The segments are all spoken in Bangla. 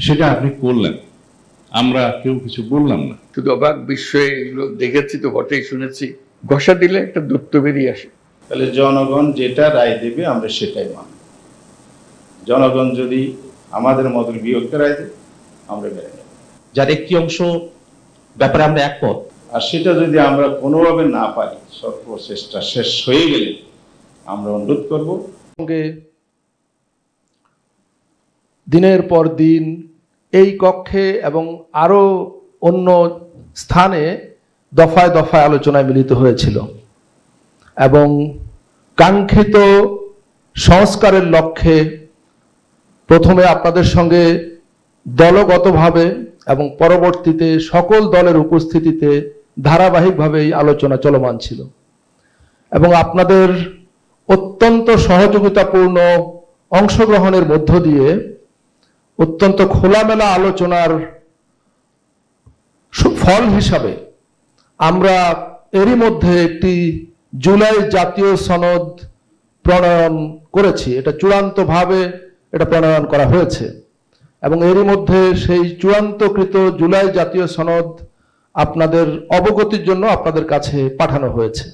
সেটা আপনি করলেন, আমরা কেউ কিছু বললাম না। শুধু অবাক বিস্ময়ে এগুলো দেখেছি তো বটেই, শুনেছি। ঘষা দিলে একটা দূরত্ব বেরিয়ে আসে। তাহলে জনগণ যেটা রায় দেবে আমরা সেটাই মানব। জনগণ যদি আমাদের মতের বিরুদ্ধে রায় দেবে আমরা মেনে নেব। যার একটি অংশ ব্যাপারে আমরা একমত, আর সেটা যদি আমরা কোনোভাবে না পারি, সর্বচেষ্টা শেষ হয়ে গেলে আমরা অনুরোধ করব। দিনের পর দিন এই কক্ষে এবং আরো অন্য স্থানে দফায় দফায় আলোচনায় মিলিত হয়েছিল এবং কাঙ্ক্ষিত সংস্কারের লক্ষ্যে প্রথমে আপনাদের সঙ্গে দলগতভাবে এবং পরবর্তীতে সকল দলের উপস্থিতিতে ধারাবাহিকভাবে এই আলোচনা চলমান ছিল এবং আপনাদের অত্যন্ত সহযোগিতাপূর্ণ অংশগ্রহণের মধ্য দিয়ে অত্যন্ত খোলামেলা আলোচনার ফল হিসাবে আমরা এরই মধ্যে একটি জুলাই জাতীয় সনদ প্রণয়ন করেছি। এটা চূড়ান্তভাবে এটা প্রণয়ন করা হয়েছে এবং এরই মধ্যে সেই চূড়ান্তকৃত জুলাই জাতীয় সনদ আপনাদের অবগতির জন্য আপনাদের কাছে পাঠানো হয়েছে।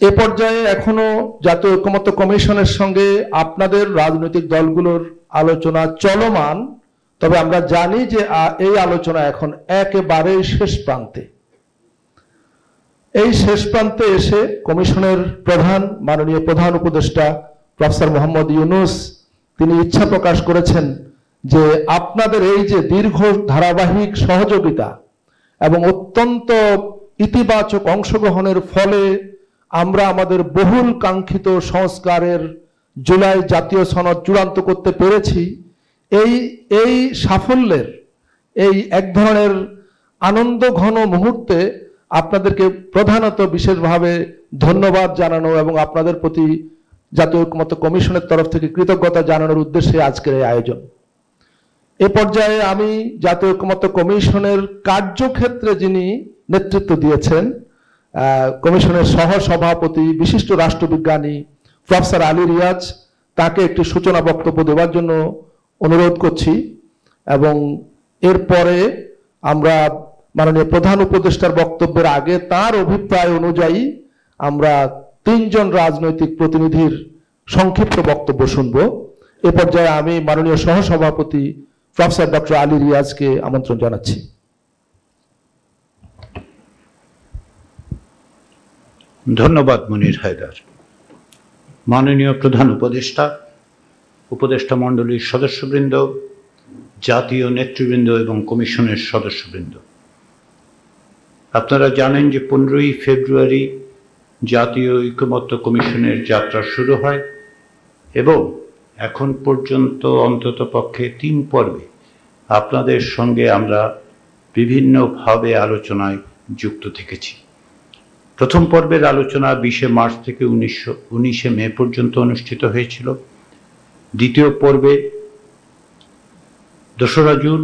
এ পর্যায়ে এখনো জাতীয় ঐকমত্য কমিশনের সঙ্গে আপনাদের রাজনৈতিক দলগুলোর আলোচনা চলমান, তবে আমরা জানি যে এই আলোচনা এখন একেবারেই শেষ প্রান্তে। এই শেষ প্রান্তে এসে কমিশনের প্রধান, মাননীয় প্রধান উপদেষ্টা প্রফেসর মোহাম্মদ ইউনূস তিনি ইচ্ছা প্রকাশ করেছেন যে আপনাদের এই যে দীর্ঘ ধারাবাহিক সহযোগিতা এবং অত্যন্ত ইতিবাচক অংশগ্রহণের ফলে আমরা আমাদের বহুল কাঙ্ক্ষিত সংস্কারের জুলাই জাতীয় সনদ চূড়ান্ত করতে পেরেছি। এই সাফল্যের এই এক ধরনের আনন্দ ঘন মুহূর্তে আপনাদেরকে প্রধানত বিশেষভাবে ধন্যবাদ জানানো এবং আপনাদের প্রতি জাতীয় ঐকমত্য কমিশনের তরফ থেকে কৃতজ্ঞতা জানানোর উদ্দেশ্যে আজকের এই আয়োজন। এ পর্যায়ে আমি জাতীয় ঐকমত্য কমিশনের কার্যক্ষেত্রে যিনি নেতৃত্ব দিয়েছেন, কমিশনের সহ সভাপতি বিশিষ্ট রাষ্ট্রবিজ্ঞানী প্রফেসর আলী রিয়াজ, তাকে একটি সূচনা বক্তব্য দেওয়ার জন্য অনুরোধ করছি এবং এরপরে আমরা মাননীয় প্রধান উপদেষ্টার বক্তব্যের আগে তার অভিপ্রায় অনুযায়ী আমরা তিনজন রাজনৈতিক প্রতিনিধির সংক্ষিপ্ত বক্তব্য শুনব। এ পর্যায়ে আমি মাননীয় সহসভাপতি প্রফেসর ডক্টর আলী রিয়াজকে আমন্ত্রণ জানাচ্ছি। ধন্যবাদ মনির হায়দার। মাননীয় প্রধান উপদেষ্টা, উপদেষ্টা মণ্ডলীর সদস্যবৃন্দ, জাতীয় নেতৃবৃন্দ এবং কমিশনের সদস্যবৃন্দ, আপনারা জানেন যে 15ই ফেব্রুয়ারি জাতীয় ঐকমত্য কমিশনের যাত্রা শুরু হয় এবং এখন পর্যন্ত অন্তত পক্ষে 3 পর্বে আপনাদের সঙ্গে আমরা বিভিন্নভাবে আলোচনায় যুক্ত থেকেছি। প্রথম পর্বের আলোচনা 20শে মার্চ থেকে 19শে মে পর্যন্ত অনুষ্ঠিত হয়েছিল। দ্বিতীয় পর্বে 2রা জুন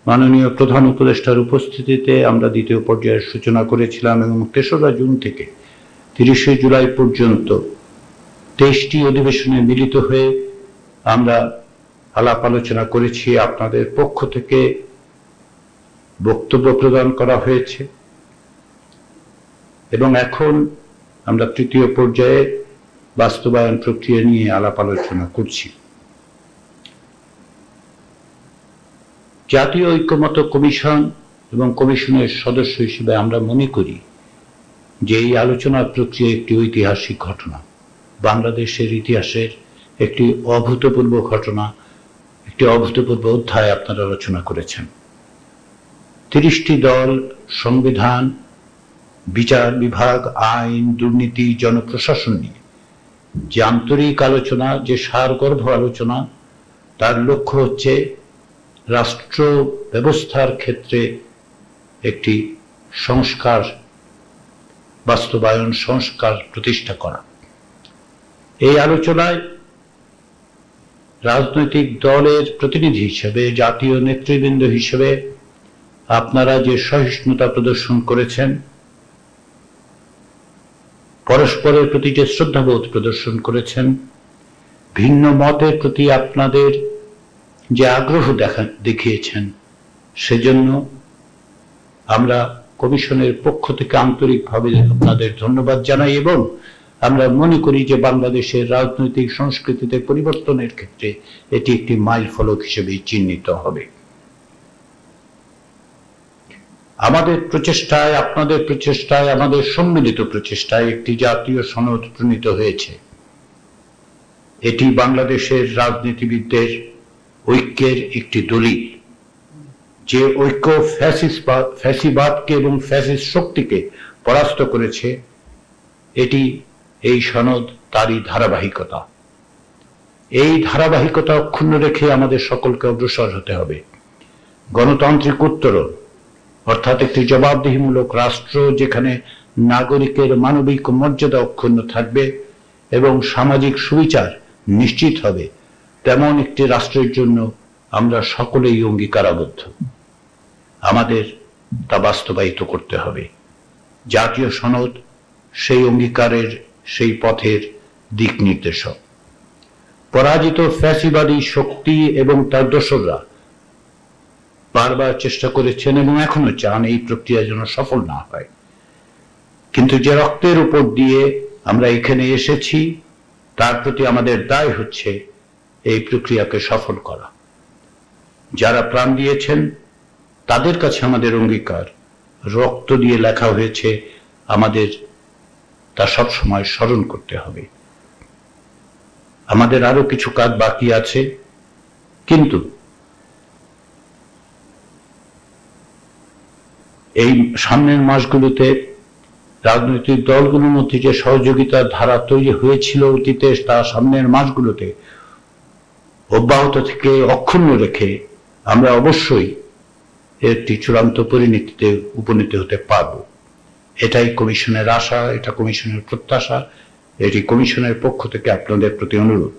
মাননীয় প্রধান উপদেষ্টার উপস্থিতিতে আমরা দ্বিতীয় পর্যায়ের সূচনা করেছিলাম এবং 3রা জুন থেকে 30শে জুলাই পর্যন্ত 23টি অধিবেশনে মিলিত হয়ে আমরা আলাপ আলোচনা করেছি। আপনাদের পক্ষ থেকে বক্তব্য প্রদান করা হয়েছে এবং এখন আমরা তৃতীয় পর্যায়ে বাস্তবায়ন প্রক্রিয়া নিয়ে আলাপ আলোচনা করছি। জাতীয় ঐকমত্য কমিশন এবং কমিশনের সদস্য হিসেবে আমরা মনে করি যে এই আলোচনা প্রক্রিয়া একটি ঐতিহাসিক ঘটনা, বাংলাদেশের ইতিহাসের একটি অভূতপূর্ব ঘটনা, একটি অভূতপূর্ব অধ্যায় আপনারা আলোচনা করেছেন। 30টি দল সংবিধান, বিচার বিভাগ, আইন, দুর্নীতি, জনপ্রশাসন নিয়ে যে আন্তরিক আলোচনা, যে সারগর্ভ আলোচনা, তার লক্ষ্য হচ্ছে রাষ্ট্র ব্যবস্থার ক্ষেত্রে একটি সংস্কার বাস্তবায়ন, সংস্কার প্রতিষ্ঠা করা। এই আলোচনায় রাজনৈতিক দলের প্রতিনিধি হিসেবে, জাতীয় নেতৃবৃন্দ হিসেবে আপনারা যে সহিষ্ণুতা প্রদর্শন করেছেন, পরস্পরের প্রতি যে শ্রদ্ধাবোধ প্রদর্শন করেছেন, ভিন্ন মতের প্রতি আপনাদের যে আগ্রহ দেখিয়েছেন, সেজন্য আমরা কমিশনের পক্ষ থেকে আন্তরিকভাবে আপনাদের ধন্যবাদ জানাই এবং আমরা মনে করি যে বাংলাদেশের রাজনৈতিক সংস্কৃতিতে পরিবর্তনের ক্ষেত্রে এটি একটি মাইল ফলক হিসেবে চিহ্নিত হবে। আমাদের প্রচেষ্টায়, আপনাদের প্রচেষ্টায়, আমাদের সম্মিলিত প্রচেষ্টায় একটি জাতীয় সনদ প্রণীত হয়েছে। এটি বাংলাদেশের রাজনীতিবিদদের ঐক্যের একটি দলিল, যে ঐক্য ফ্যাসিবাদকে এবং ফ্যাসিস্ট শক্তিকে পরাস্ত করেছে। এটি, এই সনদ তারই ধারাবাহিকতা। এই ধারাবাহিকতা অক্ষুণ্ণ রেখে আমাদের সকলকে অগ্রসর হতে হবে। গণতান্ত্রিক উত্তরণ অর্থাৎ একটি জবাবদিহিমূলক রাষ্ট্র, যেখানে নাগরিকের মানবিক মর্যাদা অক্ষুণ্ণ থাকবে এবং সামাজিক সুবিচার নিশ্চিত হবে, তেমন একটি রাষ্ট্রের জন্য আমরা সকলেই অঙ্গীকারাবদ্ধ। আমাদের তা বাস্তবায়িত করতে হবে। জাতীয় সনদ সেই অঙ্গীকারের, সেই পথের দিক নির্দেশক। পরাজিত ফ্যাসিবাদী শক্তি এবং তার দোসররা বারবার চেষ্টা করেছেন এবং এখনো চান এই প্রক্রিয়া যেন সফল না হয়। কিন্তু যে রক্তের উপর দিয়ে আমরা এখানে এসেছি, তার প্রতি আমাদের দায় হচ্ছে এই প্রক্রিয়াকে সফল করা। যারা প্রাণ দিয়েছেন তাদের কাছে আমাদের অঙ্গীকার, রক্ত দিয়ে লেখা হয়েছে, আমাদের তা সবসময় স্মরণ করতে হবে। আমাদের আরো কিছু কাজ বাকি আছে, কিন্তু এই সামনের মাসগুলোতে রাজনৈতিক দলগুলোর মধ্যে যে সহযোগিতার ধারা তৈরি হয়েছিল অতীতে, তা সামনের মাসগুলোতে অব্যাহত থেকে অক্ষুণ্ণ রেখে আমরা অবশ্যই একটি চূড়ান্ত পরিণতিতে উপনীত হতে পারব। এটাই কমিশনের আশা, এটা কমিশনের প্রত্যাশা, এটি কমিশনের পক্ষ থেকে আপনাদের প্রতি অনুরোধ।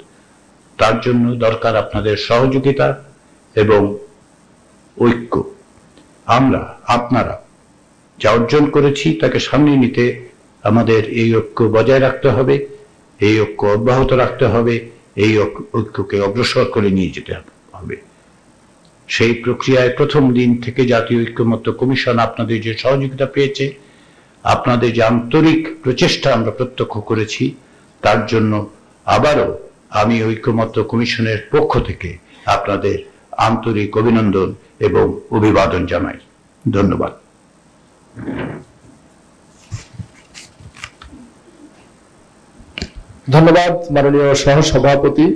তার জন্য দরকার আপনাদের সহযোগিতা এবং ঐক্য। আমরা, আপনারা যা অর্জন করেছি তাকে সামনে নিতে আমাদের এই ঐক্য বজায় রাখতে হবে, এই ঐক্য অব্যাহত রাখতে হবে, এই ঐক্যকে অগ্রসর করে নিয়ে যেতে হবে। সেই প্রক্রিয়ায় প্রথম দিন থেকে জাতীয় ঐক্যমত্য কমিশন আপনাদের যে সহযোগিতা পেয়েছে, আপনাদের যে আন্তরিক প্রচেষ্টা আমরা প্রত্যক্ষ করেছি, তার জন্য আবারও আমি ঐক্যমত্য কমিশনের পক্ষ থেকে আপনাদের আন্তরিক অভিনন্দন এবং অভিবাদন জানাই। ধন্যবাদ। ধন্যবাদ মাননীয় সহসভাপতি।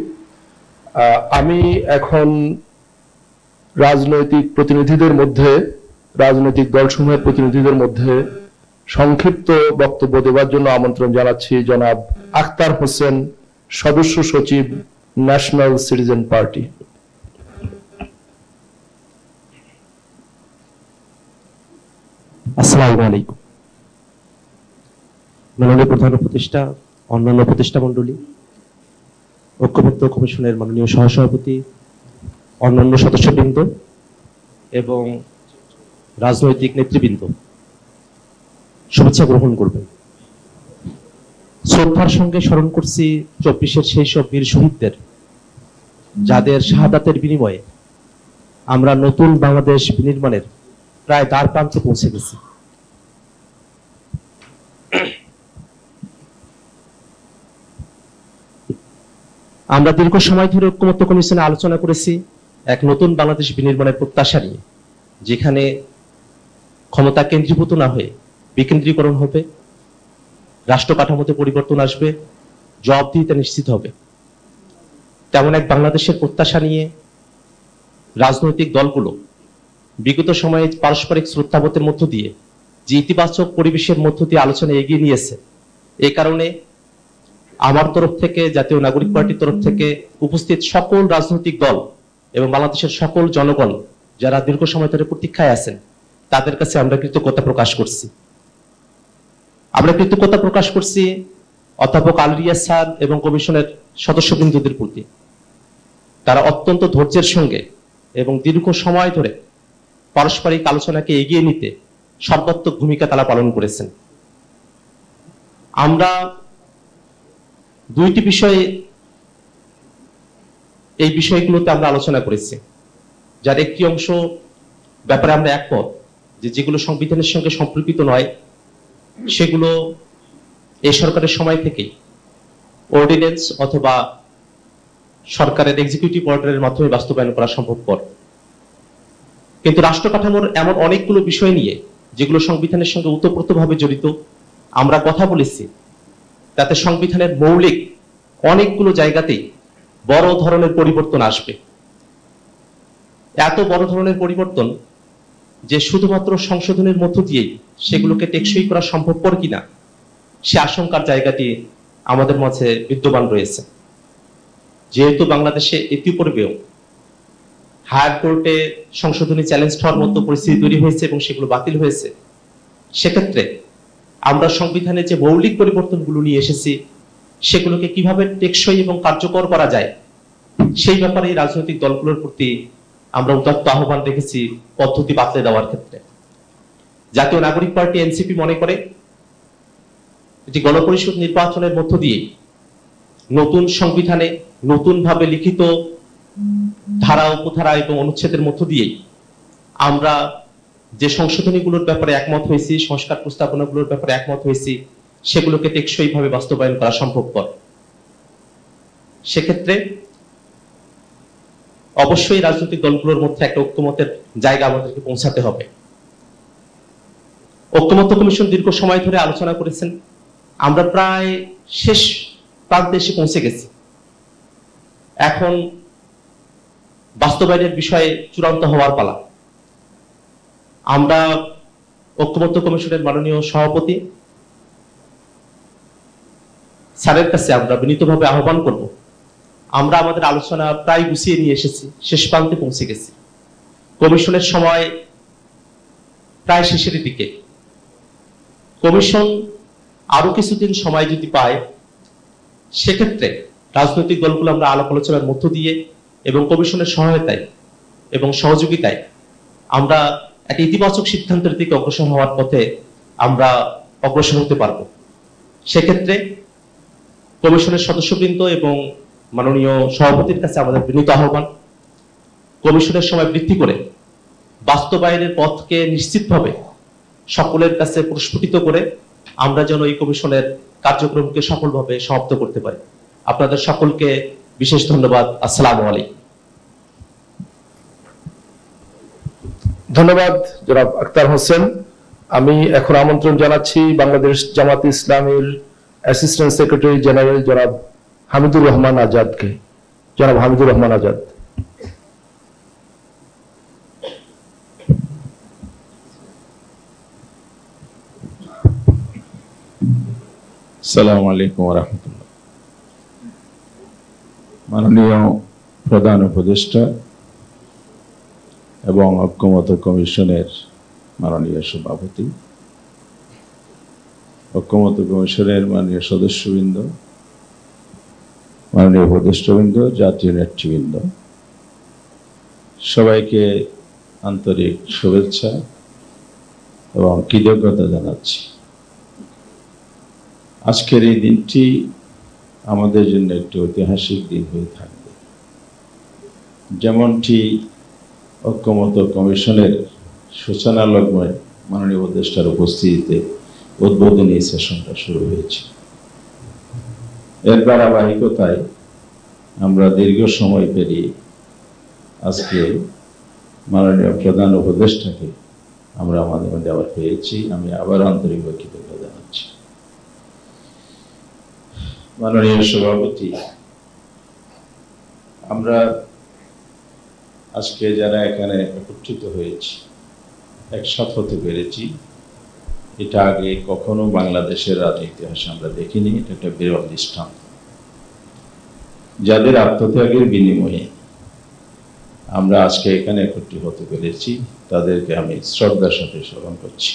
আমি এখন রাজনৈতিক প্রতিনিধিদের মধ্যে, রাজনৈতিক দলসমূহের প্রতিনিধিদের মধ্যে সংক্ষিপ্ত বক্তব্য দেওয়ার জন্য আমন্ত্রণ জানাচ্ছি জনাব আখতার হোসেন, সদস্য সচিব, ন্যাশনাল সিটিজেন পার্টি। আসসালামু আলাইকুম। মাননীয় প্রধান উপদেষ্টা, অন্যান্য উপদেষ্টা মণ্ডলী, ঐক্যমত্য কমিশনের মাননীয় সহসভাপতি, অন্যান্য সদস্যবৃন্দ এবং রাজনৈতিক নেতৃবৃন্দ, শুভেচ্ছা গ্রহণ করবেন। শ্রদ্ধার সঙ্গে স্মরণ করছি 24-এর সেই সব বীর শহীদদের, যাদের শাহাদাতের বিনিময়ে আমরা নতুন বাংলাদেশ বিনির্মাণের প্রায় দ্বার প্রান্তে পৌঁছে গেছি। আমরা দীর্ঘ সময় ধরে ঐক্যমত্য কমিশনে আলোচনা করেছি এক নতুন বাংলাদেশ বিনির্মাণের প্রত্যাশা নিয়ে, যেখানে ক্ষমতা কেন্দ্রীভূত না হয়ে বিকেন্দ্রীকরণ হবে, রাষ্ট্র কাঠামোতে পরিবর্তন আসবে, জবাবদিহিতা নিশ্চিত হবে। তেমন এক বাংলাদেশের প্রত্যাশা নিয়ে রাজনৈতিক দলগুলো বিগত সময়ে পারস্পরিক শ্রদ্ধাবোধের মধ্য দিয়ে যে ইতিবাচক পরিবেশের মধ্য দিয়ে আলোচনা এগিয়ে নিয়েছে, এই কারণে আমার তরফ থেকে, জাতীয় নাগরিক পার্টির তরফ থেকে উপস্থিত সকল রাজনৈতিক দল এবং বাংলাদেশের সকল জনগণ যারা দীর্ঘ সময় ধরে প্রতীক্ষায় আছেন, তাদের কাছে আমরা কৃতজ্ঞতা প্রকাশ করছি। আমরা কৃতজ্ঞতা প্রকাশ করছি অধ্যাপক আলী রিয়াজ স্যার এবং কমিশনের সদস্যবৃন্দদের প্রতি। তারা অত্যন্ত ধৈর্যের সঙ্গে এবং দীর্ঘ সময় ধরে পারস্পরিক আলোচনাকে এগিয়ে নিতে সর্বাত্মক ভূমিকা তারা পালন করেছেন। আমরা দুইটি বিষয়ে এই বিষয়গুলোতে আমরা আলোচনা করেছি, যার একটি অংশ ব্যাপারে আমরা একমত যে যেগুলো সংবিধানের সঙ্গে সম্পর্কিত নয় সেগুলো এই সরকারের সময় থেকেই অর্ডিন্যান্স অথবা সরকারের এক্সিকিউটিভ অর্ডারের মাধ্যমে বাস্তবায়ন করা সম্ভবপর। কিন্তু রাষ্ট্র কাঠামোর এমন অনেকগুলো বিষয় নিয়ে যেগুলো সংবিধানের সঙ্গে ওতপ্রোতভাবে জড়িত আমরা কথা বলেছি, তাতে সংবিধানের মৌলিক অনেকগুলো জায়গাতেই বড় ধরনের পরিবর্তন আসবে। এত বড় ধরনের পরিবর্তন যে শুধুমাত্র সংশোধনের মধ্য দিয়েই সেগুলোকে টেকসই করা সম্ভবপর কিনা সে আশঙ্কার জায়গাটি আমাদের মাঝে বিদ্যমান রয়েছে। যেহেতু বাংলাদেশে ইতিপূর্বেও হায়ার কোর্টে সংশোধনী চ্যালেঞ্জ হওয়ার মতো পরিস্থিতি তৈরি হয়েছে এবং সেগুলো বাতিল হয়েছে, সেক্ষেত্রে আমরা সংবিধানে যে মৌলিক পরিবর্তনগুলো নিয়ে এসেছি সেগুলোকে কিভাবে টেকসই এবং কার্যকর করা যায় সেই ব্যাপারে রাজনৈতিক দলগুলোর প্রতি আমরা উদাত্ত আহ্বান রেখেছি পদ্ধতি বাতলে দেওয়ার ক্ষেত্রে। জাতীয় নাগরিক পার্টি এনসিপি মনে করে এটি গণপরিষদ নির্বাচনের মধ্য দিয়ে নতুন সংবিধানে নতুন ভাবে লিখিত ধারা উপধারা এবং অনুচ্ছেদের মধ্য দিয়েই আমরা যে সংশোধনীগুলোর ব্যাপারে একমত হয়েছি, সংস্কার প্রস্তাবনাগুলোর ব্যাপারে একমত হয়েছি, সেগুলোকে টেকসই ভাবে বাস্তবায়ন করা সম্ভবপর। সেক্ষেত্রে অবশ্যই রাজনৈতিক দলগুলোর মধ্যে একটা ঐক্যমতের জায়গা আমাদেরকে পৌঁছাতে হবে। ঐক্যমত্য কমিশন দীর্ঘ সময় ধরে আলোচনা করেছেন, আমরা প্রায় শেষ প্রান্তে এসে পৌঁছে গেছি। এখন বাস্তবায়নের বিষয়ে চূড়ান্ত হওয়ার পালা। আমরা ঐক্যমত্য কমিশনের মাননীয় সভাপতি স্যারের কাছে আমরা বিনীতভাবে আহ্বান করব, আমরা আমাদের আলোচনা প্রায় গুছিয়ে নিয়ে এসেছি, শেষ প্রান্তে পৌঁছে গেছি। কমিশনের সময় প্রায় শেষের দিকে। কমিশন আরো কিছুদিন সময় যদি পায় সেক্ষেত্রে রাজনৈতিক দলগুলো আমরা আলাপ আলোচনার মধ্য দিয়ে এবং কমিশনের সহায়তায় এবং সহযোগিতায় আমরা একটা ইতিবাচক সিদ্ধান্তের দিকে অগ্রসর হওয়ার পথে আমরা অগ্রসর হতে পারবো। সেক্ষেত্রে কমিশনের সদস্যবৃন্দ এবং মাননীয় সভাপতির কাছে আমাদের বিনীত আহ্বান, কমিশনের সময় বৃদ্ধি করে বাস্তবায়নের পথকে নিশ্চিতভাবে সকলের কাছে প্রস্ফুটিত করে আমরা যেন এই কমিশনের কার্যক্রমকে সফলভাবে সমাপ্ত করতে পারি। আপনাদের সকলকে বিশেষ ধন্যবাদ। আসসালামু আলাইকুম। ধন্যবাদ জনাব আক্তার হোসেন। আমি এখন আমন্ত্রণ জানাচ্ছি বাংলাদেশ জামাত ইসলামীর অ্যাসিস্ট্যান্ট সেক্রেটারি জেনারেল জনাব হামিদুর রহমান আজাদকে। জনাব হামিদুর রহমান আজাদ। আসসালামু আলাইকুম ওয়া রাহমাতুল্লাহ। মাননীয় প্রধান উপদেষ্টা এবং ঐক্যমত্য কমিশনের মাননীয় সভাপতি, ঐক্যমত্য কমিশনের মাননীয় সদস্যবৃন্দ, মাননীয় উপদেষ্টাবৃন্দ, জাতীয় নেতৃবৃন্দ, সবাইকে আন্তরিক শুভেচ্ছা এবং কৃতজ্ঞতা জানাচ্ছি। আজকের এই দিনটি আমাদের জন্য একটি ঐতিহাসিক দিন হয়ে থাকবে। যেমনটি ঐক্যমত্য কমিশনের সূচনা লগ্নে মাননীয় উপদেষ্টার উপস্থিতিতে উদ্বোধনী সেশনটা শুরু হয়েছে, এর ধারাবাহিকতায় আমরা দীর্ঘ সময় পেরিয়ে আজকে মাননীয় প্রধান উপদেষ্টাকে আমরা আমাদের মধ্যে আবার পেয়েছি। আমি আবার আন্তরিক কৃতজ্ঞতা জানাচ্ছি। মাননীয় সভাপতি, আমরা আজকে যারা এখানে একত্রিত হয়েছি, একসাথে হতে পেরেছি, এটা আগে কখনো বাংলাদেশের রাজনীতি ইতিহাসে আমরা দেখিনি। এটা একটা বিরল দৃষ্টান্ত। যাদের আত্মত্যাগের বিনিময়ে আমরা আজকে এখানে একত্রিত হতে পেরেছি, তাদেরকে আমি শ্রদ্ধার সাথে স্মরণ করছি।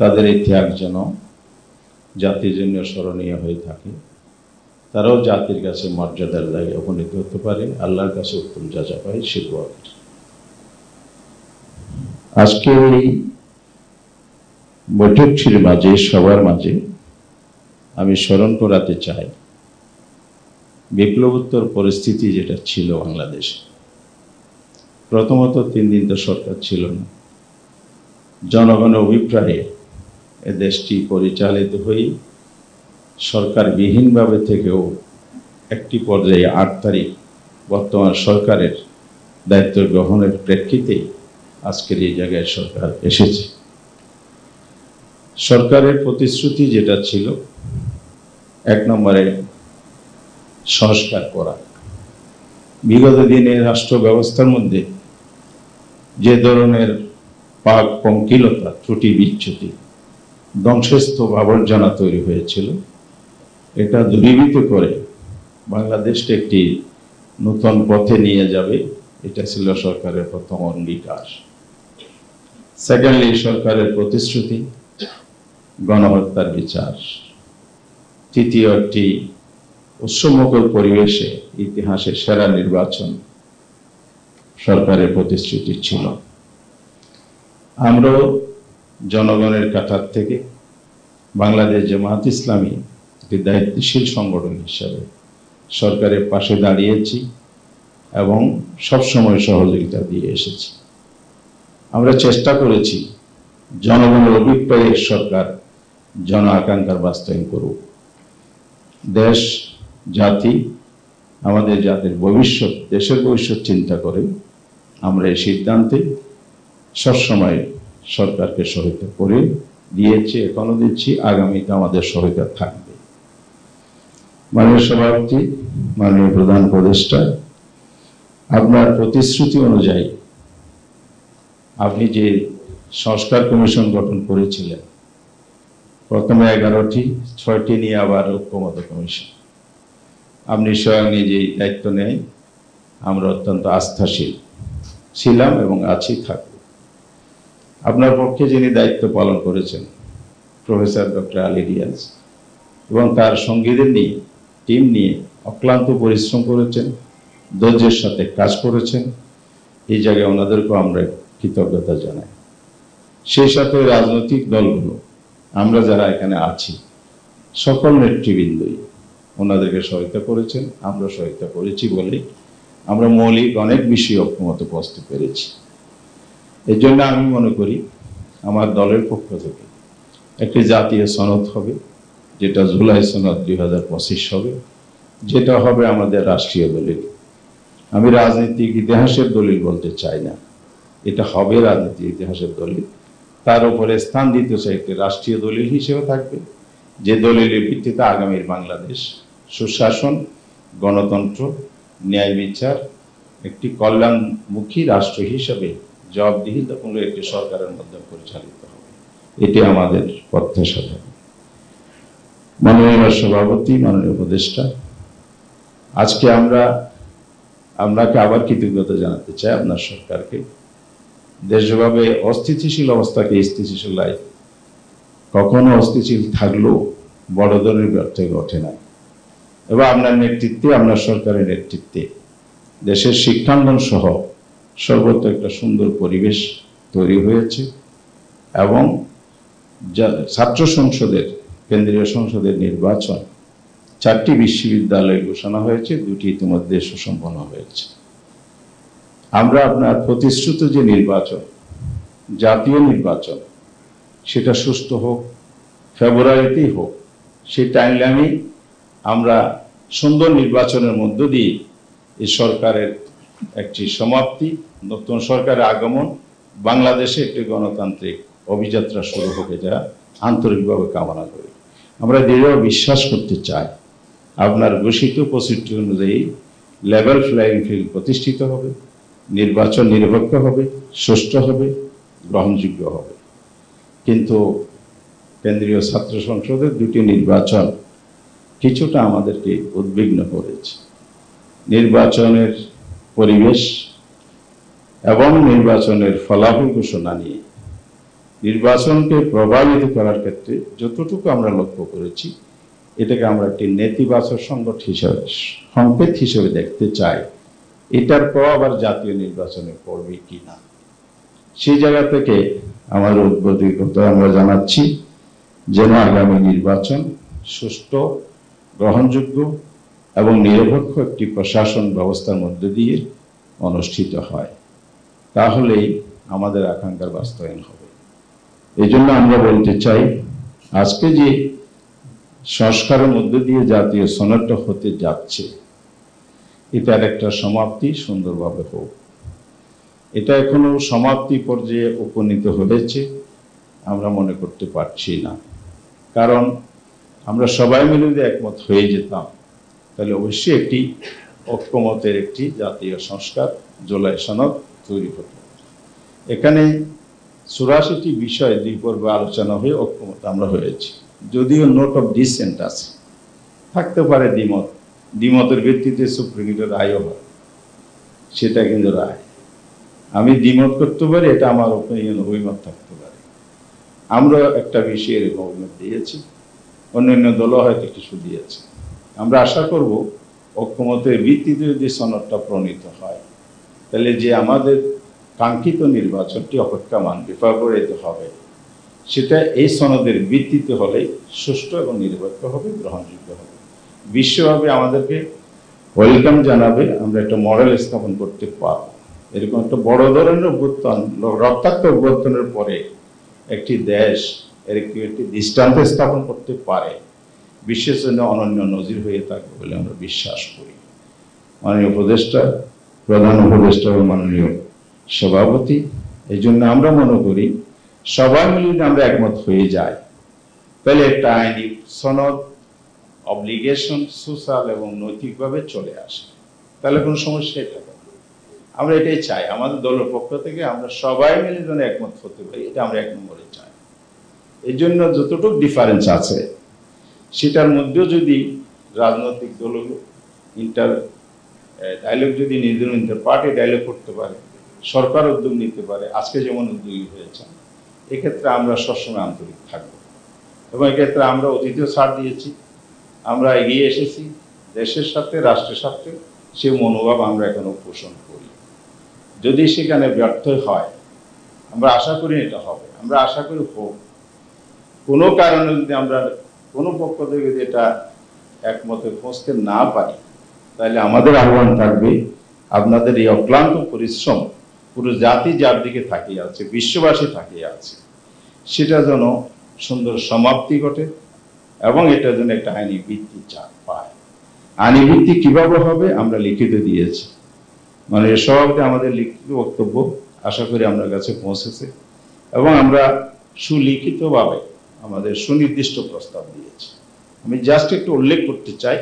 তাদের এই ত্যাগ যেন জাতির জন্য স্মরণীয় হয়ে থাকে, তারাও জাতির কাছে মর্যাদার জায়গায় উপনীত হতে পারে, আল্লাহর কাছে উত্তম যাচা পায়, সে দোয়া করে। আজকে এই বৈঠকটির মাঝে, সবার মাঝে আমি স্মরণ করাতে চাই বিপ্লবোত্তর পরিস্থিতি যেটা ছিল বাংলাদেশে, প্রথমত 3 দিন তো সরকার ছিল না। জনগণের অভিপ্রায়ে এ দেশটি পরিচালিত হয়ে সরকারবিহীনভাবে থেকেও একটি পর্যায়ে 8 তারিখ বর্তমান সরকারের দায়িত্ব গ্রহণের প্রেক্ষিতে আজকের এই জায়গায় সরকার এসেছে। সরকারের প্রতিশ্রুতি যেটা ছিল, 1 নম্বরে সংস্কার করা। বিগত দিনে রাষ্ট্র ব্যবস্থার মধ্যে যে ধরনের পাক পঙ্কিলতা, ত্রুটি বিচ্যুতি, ধ্বংসস্তূপ আবর্জনা তৈরি হয়েছিল, এটা দূরীভূত করে বাংলাদেশকে একটি নতুন পথে নিয়ে যাবে, এটা ছিল সরকারের প্রথম অঙ্গীকার। সেকেন্ডলি, সরকারের প্রতিশ্রুতি গণহত্যার বিচার। তৃতীয়, একটি উৎসবমুখর পরিবেশে ইতিহাসের সেরা নির্বাচন সরকারের প্রতিশ্রুতি ছিল। আমরাও জনগণের কাতার থেকে বাংলাদেশ জামায়াত ইসলামী একটি দায়িত্বশীল সংগঠন হিসাবে সরকারের পাশে দাঁড়িয়েছি এবং সবসময় সহযোগিতা দিয়ে এসেছি। আমরা চেষ্টা করেছি জনগণের অভিপ্রায়ে সরকার জন আকাঙ্ক্ষার বাস্তবায়ন করুক। দেশ, জাতি, আমাদের জাতির ভবিষ্যৎ, দেশের ভবিষ্যৎ চিন্তা করে আমরা এই সিদ্ধান্তে সবসময় সরকারকে সহায়তা করে দিয়েছি, এখনো দিচ্ছি, আগামীতে আমাদের সহায়তা থাকবে। মাননীয় সভাপতি, মাননীয় প্রধান উপদেষ্টা, আপনার প্রতিশ্রুতি অনুযায়ী আপনি যে সংস্কার কমিশন গঠন করেছিলেন, প্রথমে 11টি, 6টি নিয়ে আবার ঐক্যমত্য কমিশন, আপনি স্বয়ং নিজেই দায়িত্ব নেয়, আমরা অত্যন্ত আস্থাশীল ছিলাম এবং আছি, থাকব। আপনার পক্ষে যিনি দায়িত্ব পালন করেছেন প্রফেসর ডক্টর আলী রিয়াজ এবং তার সঙ্গীদের নিয়ে, টিম নিয়ে অক্লান্ত পরিশ্রম করেছেন, ধৈর্যের সাথে কাজ করেছেন, এই জায়গায় ওনাদেরকেও আমরা কৃতজ্ঞতা জানাই। সেই সাথে রাজনৈতিক দলগুলো, আমরা যারা এখানে আছি, সকল নেতৃবৃন্দই ওনাদেরকে সহায়তা করেছেন, আমরা সহায়তা করেছি বলে আমরা মৌলিক অনেক বিষয়ে ঐক্যমত পৌঁছতে পেরেছি। এই জন্য আমি মনে করি আমার দলের পক্ষ থেকে একটি জাতীয় সনদ হবে, যেটা জুলাই সনদ 2025 হবে, যেটা হবে আমাদের রাষ্ট্রীয় দলিল। আমি রাজনৈতিক ইতিহাসের দলিল বলতে চাই না, এটা হবে রাজনৈতিক ইতিহাসের দলিল। তার উপরে স্থান দিতে চাই একটি রাষ্ট্রীয় দলিল হিসেবে থাকবে, যে দলিলের ভিত্তিতে আগামীর বাংলাদেশ সুশাসন, গণতন্ত্র, ন্যায় বিচার, একটি কল্যাণমুখী রাষ্ট্র হিসেবে জবাবদিহিতাপূর্ণ একটি সরকারের মাধ্যমে পরিচালিত হবে, এটি আমাদের প্রত্যাশা থাকে। মাননীয় সভাপতি, মাননীয় উপদেষ্টা, আজকে আপনাকে আবার কৃতজ্ঞতা জানাতে চাই আপনার সরকারকে। দেশভাবে অস্থিতিশীল অবস্থাকে স্থিতিশীলায়, কখনো অস্থিতিশীল থাকলেও বড় ধরনের ব্যর্থ ঘটে না, এবং আপনার নেতৃত্বে, আপনার সরকারের নেতৃত্বে দেশের শিক্ষাঙ্গন সহ সর্বত্র একটা সুন্দর পরিবেশ তৈরি হয়েছে এবং ছাত্র সংসদের, কেন্দ্রীয় সংসদের নির্বাচন, 4টি বিশ্ববিদ্যালয় ঘোষণা হয়েছে, 2টি ইতিমধ্যে সুসম্পন্ন হয়েছে। আমরা আপনার প্রতিশ্রুত যে নির্বাচন, জাতীয় নির্বাচন, সেটা সুষ্ঠু হোক, ফেব্রুয়ারিতেই হোক, সেই টাইমলাইনে আমরা সুন্দর নির্বাচনের মধ্য দিয়ে এই সরকারের একটি সমাপ্তি, নতুন সরকারের আগমন, বাংলাদেশে একটি গণতান্ত্রিক অভিযাত্রা শুরু হবে, যা আন্তরিকভাবে কামনা করি। আমরা দৃঢ় বিশ্বাস করতে চাই আপনার ঘোষিত প্রতিশ্রুতি অনুযায়ী লেভেল ফ্লাইং ফিল্ড প্রতিষ্ঠিত হবে, নির্বাচন নিরপেক্ষ হবে, সুষ্ঠু হবে, গ্রহণযোগ্য হবে। কিন্তু কেন্দ্রীয় ছাত্র সংসদের 2টি নির্বাচন কিছুটা আমাদেরকে উদ্বিগ্ন করেছে। নির্বাচনের পরিবেশ এবং নির্বাচনের ফলাফল ঘোষণা নিয়ে নির্বাচনকে প্রভাবিত করার ক্ষেত্রে যতটুকু আমরা লক্ষ্য করেছি, এটাকে আমরা একটি নেতিবাচক সংকেত হিসেবে দেখতে চাই। এটার প্রভাব আবার জাতীয় নির্বাচনে পড়বে কিনা, সেই জায়গা থেকে আমার উদ্বোধকতা আমরা জানাচ্ছি যেন আগামী নির্বাচন সুষ্ঠু, গ্রহণযোগ্য এবং নিরপেক্ষ একটি প্রশাসন ব্যবস্থার মধ্যে দিয়ে অনুষ্ঠিত হয়, তাহলেই আমাদের আকাঙ্ক্ষার বাস্তবায়ন হবে। এই জন্য আমরা বলতে চাই, আজকে যে সংস্কারের মধ্যে দিয়ে জাতীয় সনদটা হতে যাচ্ছে, এটার একটা সমাপ্তি সুন্দরভাবে হোক। এটা এখনো সমাপ্তি পর্যায়ে উপনীত হয়েছে আমরা মনে করতে পারছি না, কারণ আমরা সবাই মিলে যদি একমত হয়ে যেতাম তাহলে অবশ্যই একটি ঐক্যমতের একটি জাতীয় সংস্কার জুলাই সনদ তৈরি হতো। এখানে 84টি বিষয় 2 পর্বে আলোচনা হয়ে ঐক্যমত আমরা হয়েছি, যদিও নোট অফ ডিসেন্ট আছে, থাকতে পারে দ্বিমত, দ্বিমতের ভিত্তিতে সুপ্রিম কোর্টের রায়ও হয়, সেটা কিন্তু রায়। আমি দ্বিমত করতে পারি, এটা আমার ওপিনিয়ন, অভিমত থাকতে পারে। আমরা একটা বিষয়ের অভিমত দিয়েছি, অন্যান্য দলও হয়তো কিছু দিয়েছে। আমরা আশা করব ঐক্যমতের ভিত্তিতে যদি সনদটা প্রণীত হয়, তাহলে যে আমাদের কাঙ্ক্ষিত নির্বাচনটি অপেক্ষমান ফেব্রুয়ারিতে হবে, সেটা এই সনদের ভিত্তিতে হলে সুষ্ঠু এবং নিরপেক্ষ হবে, গ্রহণযোগ্য হবে, বিশ্বব্যাপী আমাদেরকে ওয়েলকাম জানাবে, আমরা একটা মডেল স্থাপন করতে পারব। এরকম একটা বড় ধরনের অভ্যুত্থান, রক্তাক্ত অভ্যুত্থানের পরে একটি দেশ একটি দৃষ্টান্ত স্থাপন করতে পারে, বিশ্বের জন্য অনন্য নজির হয়ে থাকবে বলে আমরা বিশ্বাস করি। মাননীয় উপদেষ্টা, প্রধান উপদেষ্টা এবং মাননীয় সভাপতি, এই জন্য আমরা মনে করি সবাই মিলে যদি আমরা একমত হয়ে যাই, তাহলে একটা আইনি সনদ অব্লিগেশন সোশ্যাল এবং নৈতিকভাবে চলে আসে, তাহলে কোনো সমস্যাই থাকে না। আমরা এটাই চাই, আমাদের দলের পক্ষ থেকে আমরা সবাই মিলে যেন একমত হতে পারি, এটা আমরা 1 নম্বরে চাই। এই জন্য যতটুকু ডিফারেন্স আছে সেটার মধ্যেও যদি রাজনৈতিক দলগুলো ডায়লগ যদি নিজের পার্টি ডায়লগ করতে পারে, সরকার উদ্যোগ নিতে পারে, আজকে যেমন উদ্যোগী হয়েছে, এক্ষেত্রে আমরা সবসময় আন্তরিক থাকবো। এবং এক্ষেত্রে আমরা অতীতেও ছাড় দিয়েছি, আমরা এগিয়ে এসেছি দেশের সাথে, রাষ্ট্রের সাথে, সে মনোভাব আমরা এখনো পোষণ করি। যদি সেখানে ব্যর্থ হয়, আমরা আশা করি এটা হবে, আমরা আশা করি হোক। কোনো কারণে যদি আমরা কোনো পক্ষ থেকে যদি এটা একমতে পৌঁছতে না পারি, তাহলে আমাদের আহ্বান থাকবে, আপনাদের এই অক্লান্ত পরিশ্রম পুরো জাতি যার দিকে তাকিয়ে আছে, বিশ্ববাসী তাকিয়ে আছে, সেটা যেন সুন্দর সমাপ্তি ঘটে এবং এটা যেন একটা আইনি ভিত্তি পায়। আইনি ভিত্তি কিভাবে হবে আমরা লিখিত দিয়েছি, মানে সভাপতি আমাদের লিখিত বক্তব্য আশা করি আপনার কাছে পৌঁছেছে, এবং আমরা সুলিখিতভাবে আমাদের সুনির্দিষ্ট প্রস্তাব দিয়েছি। আমি জাস্ট একটু উল্লেখ করতে চাই,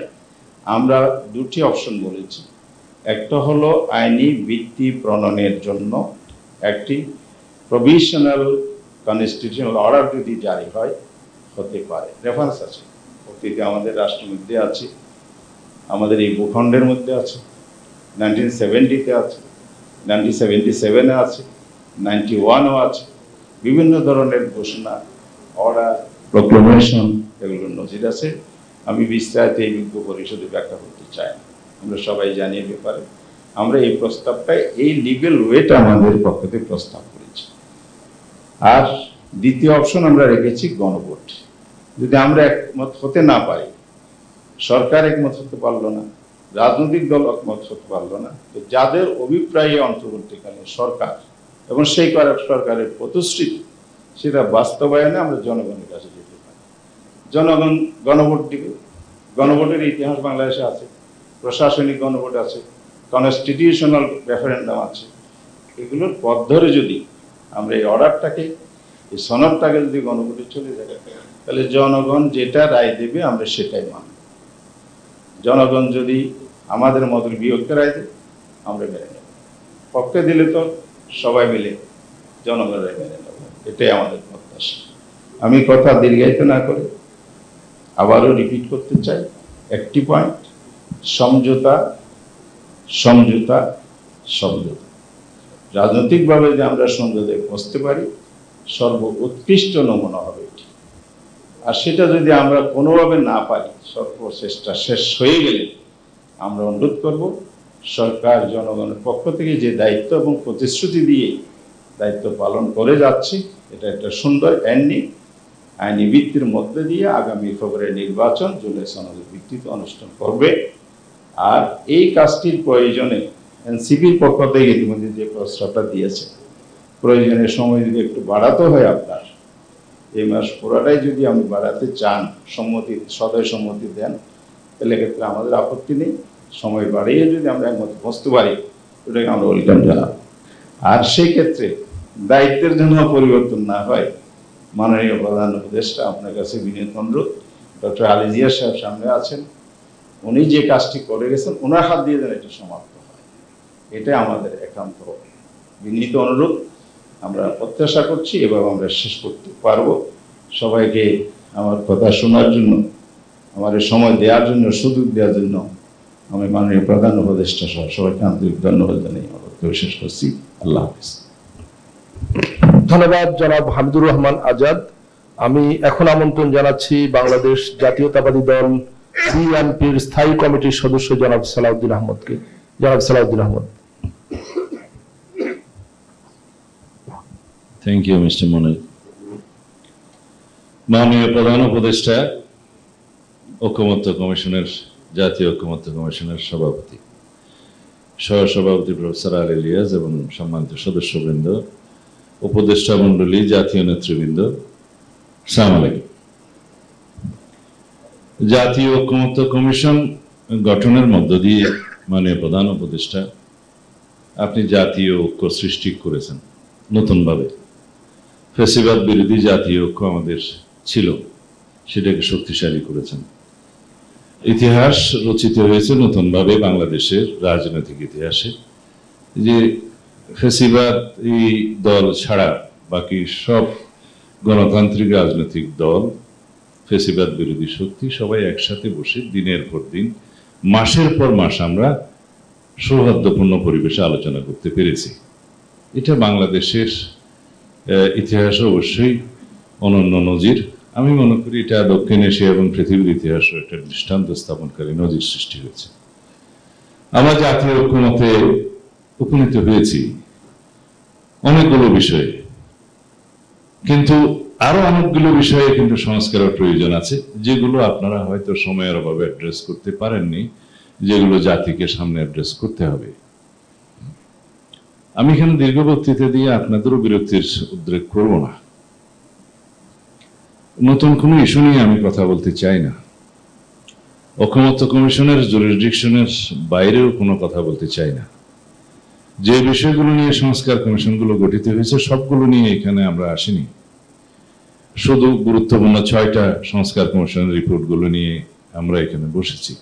আমরা 2টি অপশন বলেছি। একটা হলো আইনি ভিত্তি প্রণয়নের জন্য একটি প্রভিশনাল কনস্টিটিউশনাল অর্ডার যদি জারি হয়, হতে পারে, রেফারেন্স আছে, অতীতে আমাদের রাষ্ট্রের মধ্যে আছে, আমাদের এই ভূখণ্ডের মধ্যে আছে, 1970-তে আছে, 1977-এ আছে, 91-ও আছে, বিভিন্ন ধরনের ঘোষণা, অর্ডার, প্রক্লেমেশন, এগুলোর নজির আছে। আমি বিস্তারিত এই বিজ্ঞ পরিষদে ব্যাখ্যা করতে চাই না, আমরা সবাই জানি এ ব্যাপারে। আমরা এই প্রস্তাবটা, এই লিগ্যাল ওয়েটা আমাদের পক্ষ থেকে প্রস্তাব করেছি। আর দ্বিতীয় অপশন আমরা রেখেছি গণভোট। যদি আমরা একমত হতে না পারি, সরকার একমত হতে পারলো না, রাজনৈতিক দল একমত হতে পারলো না, তো যাদের অভিপ্রায়ে অন্তর্বর্তীকালীন সরকার এবং সেই সরকারের প্রতিশ্রুতি, সেটা বাস্তবায়নে আমরা জনগণের কাছে যেতে পারি। জনগণ গণভোট দিবে, গণভোটের ইতিহাস বাংলাদেশে আছে, প্রশাসনিক গণভোট আছে, কনস্টিটিউশনাল রেফারেন্ডাম আছে। এগুলোর পথ ধরে যদি আমরা এই অর্ডারটাকে, এই সনদটাকে যদি গণভোটে চলে যায়, তাহলে জনগণ যেটা রায় দেবে আমরা সেটাই মানব। জনগণ যদি আমাদের মতের বিয়োগকে রায় দেবে, আমরা মেনে নেব। পক্ষে দিলে তো সবাই মিলে জনগণের রায় মেনে নেব, এটাই আমাদের প্রত্যাশা। আমি কথা দীর্ঘায়িত না করে আবারও রিপিট করতে চাই, একটি পয়েন্ট, সমঝোতা, সমঝোতা, সমঝোতা। রাজনৈতিকভাবে যে আমরা সমঝোতায় বসতে পারি, সর্ব উৎকৃষ্ট নমুনা হবে এটি। আর সেটা যদি আমরা কোনোভাবে না পারি, সর্বচেষ্টা শেষ হয়ে গেলে আমরা অনুরোধ করব, সরকার জনগণের পক্ষ থেকে যে দায়িত্ব এবং প্রতিশ্রুতি দিয়ে দায়িত্ব পালন করে যাচ্ছে, এটা একটা সুন্দর এন্ডিং আইনি ভিত্তির মধ্যে দিয়ে আগামী ফেব্রুয়ারি নির্বাচন জুলাই সনদের ভিত্তিতে অনুষ্ঠান করবে। আর এই কাজটির প্রয়োজনে এনসিপির পক্ষ থেকে ইতিমধ্যে যে প্রস্তাবটা দিয়েছে, প্রয়োজনে সময় যদি একটু বাড়াতে হয় আপনার, এই মাস পুরাটাই যদি আপনি বাড়াতে চান, সদয় সম্মতি দেন, তাহলে ক্ষেত্রে আমাদের আপত্তি নেই। সময় বাড়িয়ে যদি আমরা একমত বসতে পারি, ওটাকে আমরা ওয়েলকাম জানাবো। আর সেই ক্ষেত্রে দায়িত্বের জন্য পরিবর্তন না হয়, মাননীয় প্রধান উপদেষ্টা আপনার কাছে বিনীত অনুরোধ, ডক্টর আলী জিয়া সাহেব সামনে আছেন, উনি যে কাজটি করে গেছেন ওনার হাত দিয়ে যেন এটা সমাপ্ত হয়, এটা আমাদের একান্ত বিনীত অনুরোধ। আমরা প্রত্যাশা করছি এভাবে আমরা শেষ করতে পারবো। সবাইকে আমার কথা শোনার জন্য, আমার সময় দেওয়ার জন্য, সুযোগ দেওয়ার জন্য আমি মাননীয় প্রধান উপদেষ্টা সহ সবাইকে আন্তরিক ধন্যবাদ জানাই আমার বক্তব্য শেষ করছি। আল্লাহ হাফিজ। ধন্যবাদ জনাব হামিদুর রহমান আজাদ। আমি এখন আমন্ত্রণ জানাচ্ছি বাংলাদেশ জাতীয়তাবাদী দল বিএনপির স্থায়ী কমিটির সদস্য জনাব সালাউদ্দিন আহমদকে। জনাব Salauddin Ahmed. Thank you mister Monir. মাননীয় প্রধান উপদেষ্টা, ঐকমত্য কমিশনের, জাতীয় ঐকমত্য কমিশনের সভাপতি, সহসভাপতি প্রফেসর আলী ইলিয়াস এবং সম্মানিত সদস্যবৃন্দ, উপদেষ্টা মণ্ডলী, জাতীয় নেতৃবৃন্দ, আসসালামু আলাইকুম। জাতীয় ঐকমত্য কমিশন গঠনের মধ্য দিয়ে মাননীয় প্রধান উপদেষ্টা আপনি জাতীয় ঐক্য সৃষ্টি করেছেন নতুনভাবে। ফ্যাসিবাদ বিরোধী জাতীয় ঐক্য আমাদের ছিল, সেটাকে শক্তিশালী করেছেন। ইতিহাস রচিত হয়েছে নতুনভাবে বাংলাদেশের রাজনৈতিক ইতিহাসে, যে ফ্যাসিবাদ এই দল ছাড়া বাকি সব গণতান্ত্রিক রাজনৈতিক দল, ফ্যাসিবাদ বিরোধী শক্তি সবাই একসাথে বসে দিনের পর দিন, মাসের পর মাস আমরা সৌহার্দ্যপূর্ণ পরিবেশে আলোচনা করতে পেরেছি। এটা বাংলাদেশের ইতিহাসে অবশ্যই অনন্য নজির। আমি মনে করি এটা দক্ষিণ এশিয়া এবং পৃথিবীর ইতিহাসে একটা দৃষ্টান্ত স্থাপনকারী নজির সৃষ্টি হয়েছে। আমরা জাতীয় ঐক্যমতে উপনীত হয়েছি অনেকগুলো বিষয়ে, কিন্তু আরো অনেকগুলো বিষয়ে কিন্তু সংস্কারের প্রয়োজন আছে, যেগুলো আপনারা হয়তো সময়ের অভাবে অ্যাড্রেস করতে পারেননি, যেগুলো জাতিকে সামনে অ্যাড্রেস করতে হবে। আমি এখানে দীর্ঘ বক্তৃতা দিয়ে আপনাদেরও বিরক্তির উদ্রেক করব না। নতুন কোনো ইস্যু নিয়ে আমি কথা বলতে চাই না। ঐকমত্য কমিশনের জুরিসডিকশনের বাইরেও কোনো কথা বলতে চাই না। যে বিষয়গুলো নিয়ে সংস্কার কমিশনগুলো গঠিত হয়েছে সবগুলো নিয়ে এখানে আমরা আসিনি। শুধু গুরুত্বপূর্ণ 6টা সংস্কার কমিশনের রিপোর্টগুলো নিয়ে আমরা এখানে বসেছি।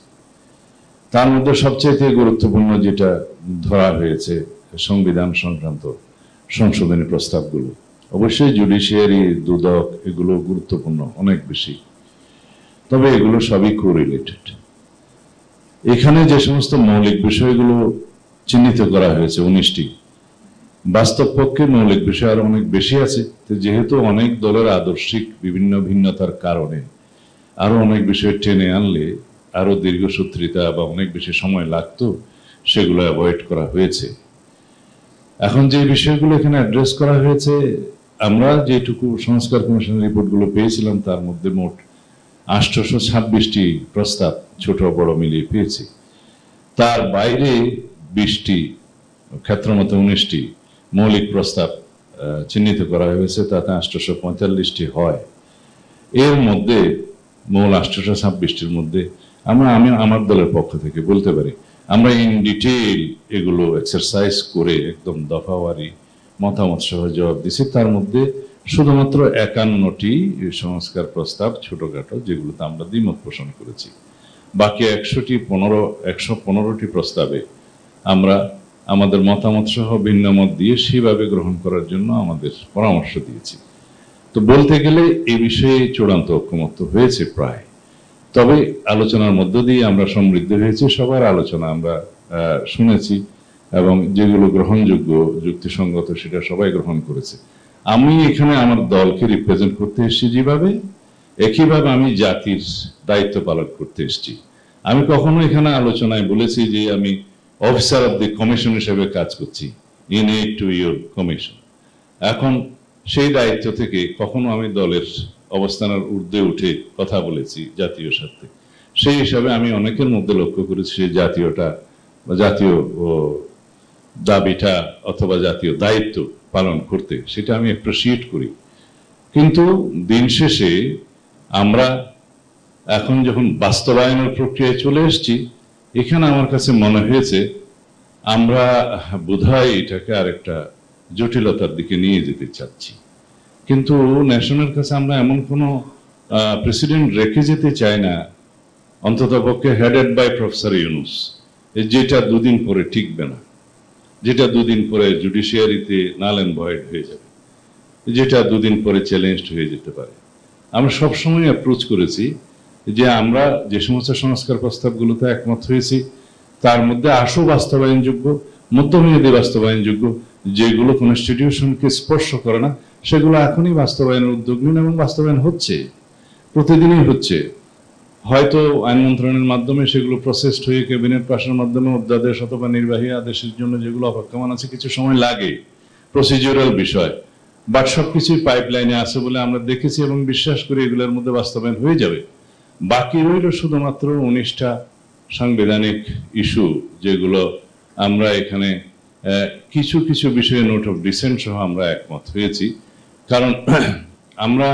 তার মধ্যে সবচেয়ে গুরুত্বপূর্ণ যেটা ধরা হয়েছে সংবিধান সংক্রান্ত সংশোধনী প্রস্তাবগুলো। অবশ্যই জুডিশিয়ারি, দুদক, এগুলো গুরুত্বপূর্ণ অনেক বেশি, তবে এগুলো সবই কোরিলেটেড। এখানে যে সমস্ত মৌলিক বিষয়গুলো চিহ্নিত করা হয়েছে 19টি, বাস্তব পক্ষে মৌলিক বিষয় আরো অনেক বেশি আছে। যেহেতু অনেক দলের আদর্শিক বিভিন্ন ভিন্নতার কারণে আরো অনেক বিষয় টেনে আনলে আরো দীর্ঘসূত্রিতা বা অনেক বেশি সময় লাগতো, সেগুলো অ্যাভয়েড করা হয়েছে। এখন যে বিষয়গুলো এখানে অ্যাড্রেস করা হয়েছে, আমরা যেটুকু সংস্কার কমিশনের রিপোর্টগুলো পেয়েছিলাম তার মধ্যে মোট 826টি প্রস্তাব ছোট বড় মিলিয়ে পেয়েছি। তার বাইরে 20টি, ক্ষেত্রমত 19টি মৌলিক প্রস্তাব চিহ্নিত করা হয়েছে, তাতে 845টি হয়। এর মধ্যে মূল 826টির মধ্যে আমি আমার দলের পক্ষ থেকে বলতে পারি আমরা ইন ডিটেইল এগুলো এক্সারসাইজ করে একদম দফাওয়ারি মতামত সহ জবাব দিছি। তার মধ্যে শুধুমাত্র 51টি সংস্কার প্রস্তাব ছোটখাটো, যেগুলোতে আমরা দ্বিমত পোষণ করেছি। বাকি 115টি প্রস্তাবে আমরা আমাদের মতামত সহ ভিন্ন মত দিয়ে সেভাবে গ্রহণ করার জন্য আমাদের পরামর্শ দিয়েছি। তো বলতে গেলে এই বিষয়ে চূড়ান্ত ঐকমত্য হয়েছে প্রায়। তবে আলোচনার মধ্য দিয়ে আমরা সমৃদ্ধ হয়েছি, সবার আলোচনা আমরা শুনেছি এবং যেগুলো গ্রহণযোগ্য, যুক্তিসঙ্গত, সেটা সবাই গ্রহণ করেছে। আমি এখানে আমার দলকে রিপ্রেজেন্ট করতে এসেছি যেভাবে, একইভাবে আমি জাতির দায়িত্ব পালন করতে এসেছি। আমি কখনো এখানে আলোচনায় বলেছি যে আমি অফিসার অফ দি কমিশন হিসেবে কাজ করছি, in aid to your commission. এখন সেই দায়িত্ব থেকে কখনো আমি দলের অবস্থানের ঊর্ধ্বে উঠে কথা বলেছি জাতীয় স্বার্থে, সেই হিসাবে আমি অনেকের মধ্যে লক্ষ্য করেছি সেই জাতীয়তা বা জাতীয় দাবিটা অথবা জাতীয় দায়িত্ব পালন করতে, সেটা আমি অ্যাপ্রিসিয়েট করি। কিন্তু দিন শেষে আমরা এখন যখন বাস্তবায়নের প্রক্রিয়ায় চলে এসেছি, এখানে আমার কাছে মনে হয়েছে আমরা বোধহয় এটাকে আরেকটা জটিলতার দিকে নিয়ে যেতে চাচ্ছি। কিন্তু ন্যাশনের কাছে আমরা এমন কোনো প্রেসিডেন্ট রেখে যেতে চাই না, অন্ততপক্ষে হেডেড বাই প্রফেসর ইউনূস, যেটা দুদিন পরে টিকবে না, যেটা দুদিন পরে জুডিশিয়ারিতে নাল এন্ড ভয়েড হয়ে যাবে, যেটা দুদিন পরে চ্যালেঞ্জড হয়ে যেতে পারে। আমরা সবসময় অ্যাপ্রোচ করেছি যে আমরা যে সমস্ত সংস্কার প্রস্তাবগুলোতে একমত হয়েছি তার মধ্যে আশু বাস্তবায়নযোগ্য, মধ্যমেয়াদী বাস্তবায়নযোগ্য, যেগুলো কনস্টিটিউশনকে স্পর্শ করে না সেগুলো এখনই বাস্তবায়নের উদ্যোগ নিন, এবং বাস্তবায়ন হচ্ছে, প্রতিদিনই হচ্ছে। হয়তো আইন মন্ত্রণালয়ের মাধ্যমে সেগুলো প্রসেসড হয়ে ক্যাবিনেট পাশের মাধ্যমে অধ্যাদেশ অথবা নির্বাহী আদেশের জন্য যেগুলো অপেক্ষমান আছে, কিছু সময় লাগে, প্রসিডিউরাল বিষয়, বাট সবকিছুই পাইপলাইনে আছে বলে আমরা দেখেছি এবং বিশ্বাস করি এগুলোর মধ্যে বাস্তবায়ন হয়ে যাবে। বাকি রইল শুধুমাত্র 19টা সাংবিধানিক ইস্যু, যেগুলো আমরা এখানে কিছু কিছু বিষয়ে নোট অফ ডিসেন্ট সহ আমরা একমত হয়েছি। কারণ আমরা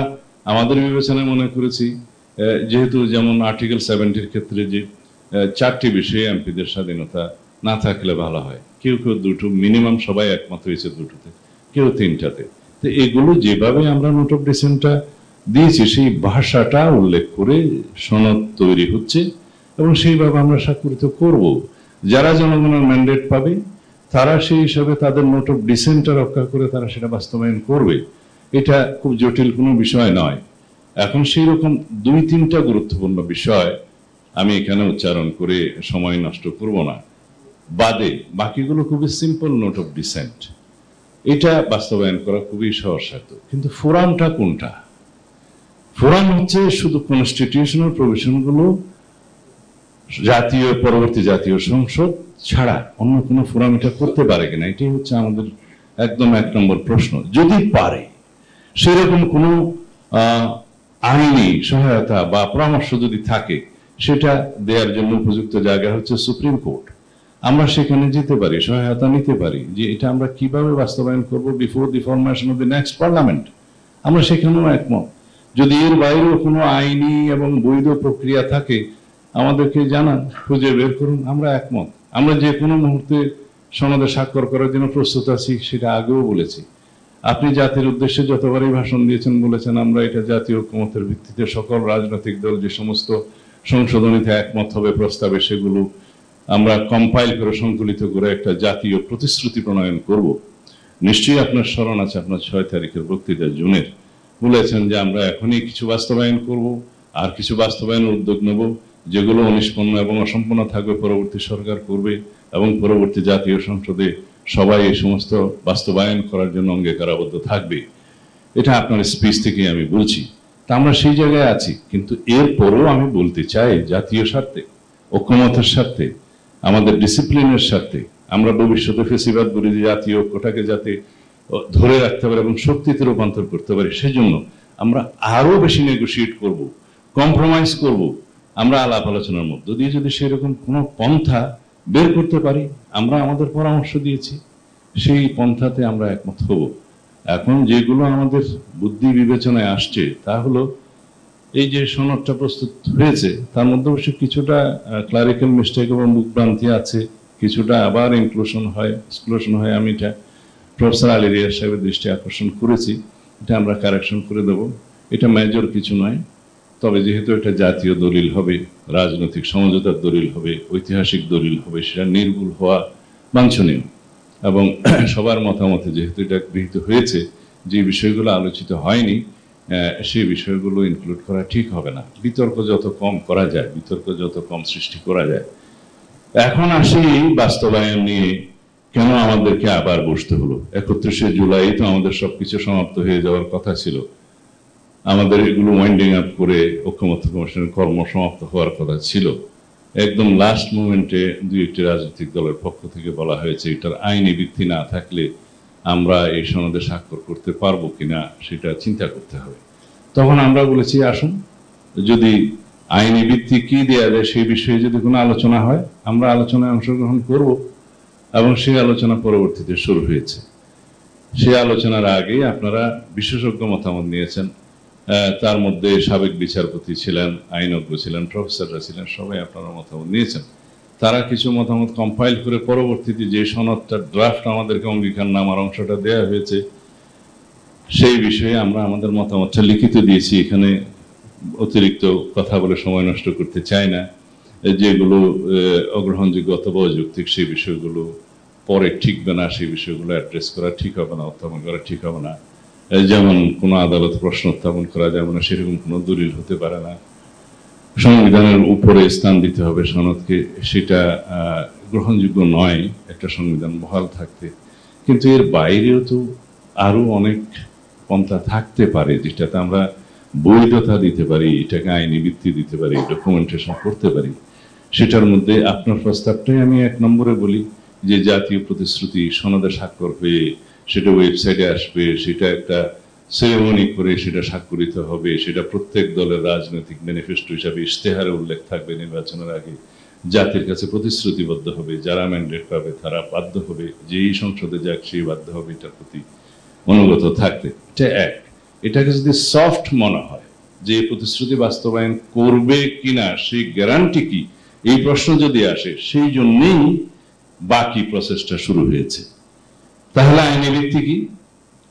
আমাদের বিবেচনায় মনে করেছি, যেহেতু যেমন আর্টিকেল 70-র ক্ষেত্রে যে 4টি বিষয়ে এমপিদের স্বাধীনতা না থাকলে ভালো হয়, কেউ কেউ দুটো, মিনিমাম সবাই একমত হয়েছে দুটোতে, কেউ 3টাতে। তো এগুলো যেভাবে আমরা নোট অফ ডিসেন্টটা দিয়েছি সেই ভাষাটা উল্লেখ করে সনদ তৈরি হচ্ছে এবং সেইভাবে আমরা স্বাক্ষরিত করব। যারা জনগণের ম্যান্ডেট পাবে তারা সেই হিসাবে তাদের নোট অফ ডিসেন্টটা রক্ষা করে তারা সেটা বাস্তবায়ন করবে। এটা খুব জটিল কোনো বিষয় নয়। এখন সেই রকম 2-3টা গুরুত্বপূর্ণ বিষয় আমি এখানে উচ্চারণ করে সময় নষ্ট করব না, বাদে বাকিগুলো খুবই সিম্পল নোট অফ ডিসেন্ট, এটা বাস্তবায়ন করা খুবই সহজসাধ্য। কিন্তু ফোরামটা কোনটা? ফোরাম হচ্ছে শুধু কনস্টিটিউশনাল প্রভিশনগুলো জাতীয়, পরবর্তী জাতীয় সংসদ ছাড়া অন্য কোনো ফোরাম এটা করতে পারে কিনা, এটাই হচ্ছে আমাদের একদম 1 নম্বর প্রশ্ন। যদি পারে, সেরকম কোনো আইনি সহায়তা বা পরামর্শ যদি থাকে, সেটা দেওয়ার জন্য উপযুক্ত জায়গা হচ্ছে সুপ্রিম কোর্ট। আমরা সেখানে যেতে পারি, সহায়তা নিতে পারি যে এটা আমরা কিভাবে বাস্তবায়ন করব before the formation of the next parliament. আমরা সেখানেও একমত। যদি এর বাইরেও কোনো আইনি এবং বৈধ প্রক্রিয়া থাকে আমাদেরকে জানান, খুঁজে বের করুন, আমরা একমত। আমরা যে কোনো মুহূর্তে সনদে স্বাক্ষর করার জন্য প্রস্তুত আছি, সেটা আগেও বলেছি। আপনি জাতির উদ্দেশ্যে যতবারই ভাষণ দিয়েছেন, বলেছেন আমরা এটা জাতীয় ঐক্যমতের ভিত্তিতে সকল রাজনৈতিক দল যে সমস্ত সংশোধনীতে একমত হবে প্রস্তাবে, সেগুলো আমরা কম্পাইল করে সংকলিত করে একটা জাতীয় প্রতিশ্রুতি প্রণয়ন করব। নিশ্চয়ই আপনার স্মরণ আছে, আপনার 6 তারিখের বক্তৃতা জুনের বলেছেন যে আমরা এখনই কিছু বাস্তবায়ন করব, আর কিছু বাস্তবায়নের উদ্যোগ নেব, যেগুলো অনিষ্পন্ন এবং অসম্পূর্ণ থাকবে পরবর্তী সরকার করবে, এবং পরবর্তী জাতীয় সংসদে সবাই এই সমস্ত বাস্তবায়ন করার জন্য অঙ্গীকারাবদ্ধ থাকবে। এটা আপনার স্পিচ থেকে আমি বলছি। তা আমরা সেই জায়গায় আছি। কিন্তু এরপরও আমি বলতে চাই, জাতীয় স্বার্থে, ঐক্যমতের স্বার্থে, আমাদের ডিসিপ্লিনের স্বার্থে, আমরা ভবিষ্যতে ফেসিবাদ বিরোধী জাতীয় ঐক্যটাকে যাতে ধরে রাখতে পারি এবং শক্তিতে রূপান্তর করতে পারি, সেজন্য আমরা আরো বেশি নেগোশিয়েট করব, কম্প্রোমাইজ করব। আমরা আলাপ আলোচনার মধ্য দিয়ে যদি সেরকম কোনো পন্থা বের করতে পারি, আমরা আমাদের পরামর্শ দিয়েছি, সেই পন্থাতে আমরা একমত হব। এখন যেগুলো আমাদের বুদ্ধি বিবেচনায় আসছে তা হলো, এই যে সনদটা প্রস্তুত হয়েছে তার মধ্যে অবশ্য কিছুটা ক্লারিক্যাল মিস্টেক এবং ভ্রান্তি আছে, কিছুটা আবার এক্সক্লুশন হয়। আমি এটা প্রফেসর আলী রিয়াজ সাহেবের দৃষ্টি আকর্ষণ করেছি, এটা আমরা কারেকশন করে দেব। এটা মেজর কিছু নয়, তবে যেহেতু এটা জাতীয় দলিল হবে, রাজনৈতিক সমঝোতার দলিল হবে, ঐতিহাসিক দলিল হবে, সেটা নির্ভুল হওয়া বাঞ্ছনীয়। এবং সবার মতামতে যেহেতু এটা গৃহীত হয়েছে, যে বিষয়গুলো আলোচিত হয়নি সেই বিষয়গুলো ইনক্লুড করা ঠিক হবে না। বিতর্ক যত কম করা যায়, বিতর্ক যত কম সৃষ্টি করা যায়। এখন আসি বাস্তবায়ন নিয়ে, কেন আমাদেরকে আবার বসতে হলো? 31শে জুলাই তো আমাদের সবকিছু সমাপ্ত হয়ে যাওয়ার কথা ছিল, আমাদের এগুলো ওয়াইন্ডিং আপ করে ঐক্যমত্য কমিশনের কর্ম সমাপ্ত হওয়ার কথা ছিল। একদম লাস্ট মোমেন্টে 2-1টি রাজনৈতিক দলের পক্ষ থেকে বলা হয়েছে এটার আইনি ভিত্তি না থাকলে আমরা এই সনদে স্বাক্ষর করতে পারবো কিনা সেটা চিন্তা করতে হবে। তখন আমরা বলেছি, আসুন, যদি আইনি ভিত্তি কি দেওয়া যায় সেই বিষয়ে যদি কোনো আলোচনা হয়, আমরা আলোচনায় অংশগ্রহণ করব, এবং সেই আলোচনা পরবর্তীতে শুরু হয়েছে। সেই আলোচনার আগে আপনারা বিশেষজ্ঞ মতামত নিয়েছেন, তার মধ্যে সাবেক বিচারপতি ছিলেন, আইনজ্ঞ ছিলেন, প্রফেসররা ছিলেন, সবাই আপনারা মতামত নিয়েছেন। তারা কিছু মতামত কম্পাইল করে পরবর্তীতে যে সনদটা ড্রাফট আমাদেরকে অঙ্গীকারনামার অংশটা দেওয়া হয়েছে সেই বিষয়ে আমরা আমাদের মতামতটা লিখিত দিয়েছি। এখানে অতিরিক্ত কথা বলে সময় নষ্ট করতে চাই না। যেগুলো অগ্রহণযোগ্য অথবা অযৌক্তিক সেই বিষয়গুলো পরে ঠিকবে না, সেই বিষয়গুলো অ্যাড্রেস করা ঠিক হবে না, উত্থাপন করা ঠিক হবে না। যেমন কোনো আদালত প্রশ্ন উত্থাপন করা যাবে না, সেরকম কোনো দলিল হতে পারে না। সংবিধানের উপরে স্থান দিতে হবে সনদকে, সেটা গ্রহণযোগ্য নয় একটা সংবিধান বহাল থাকতে। কিন্তু এর বাইরেও তো আরো অনেক পন্থা থাকতে পারে যেটাতে আমরা বৈধতা দিতে পারি, এটাকে আইনি ভিত্তি দিতে পারি, ডকুমেন্টেশন করতে পারি। সেটার মধ্যে আপনার প্রস্তাবটাই আমি 1 নম্বরে বলি, যে জাতীয় প্রতিশ্রুতি সনদে স্বাক্ষর হয়ে সেটা ওয়েবসাইটে আসবে, সেটা একটা সেরেমনি করে সেটা স্বাক্ষরিত হবে, সেটা প্রত্যেক দলের রাজনৈতিক ম্যানিফেস্টো হিসাবে ইশতেহারে উল্লেখ থাকবে, নির্বাচনের আগে জাতির কাছে প্রতিশ্রুতিবদ্ধ হবে, যারা ম্যান্ডেট পাবে তারা বাধ্য হবে, যেই সংসদে যাক সেই বাধ্য হবে এটার প্রতি অনুগত থাকতে। এটা এক। এটাকে যদি সফট মনে হয় যে প্রতিশ্রুতি বাস্তবায়ন করবে কিনা সেই গ্যারান্টি কি, এই প্রশ্ন যদি আসে, সেই জন্যেই বাকি প্রসেসটা শুরু হয়েছে। তাহলে আইনি ভিত্তি কি?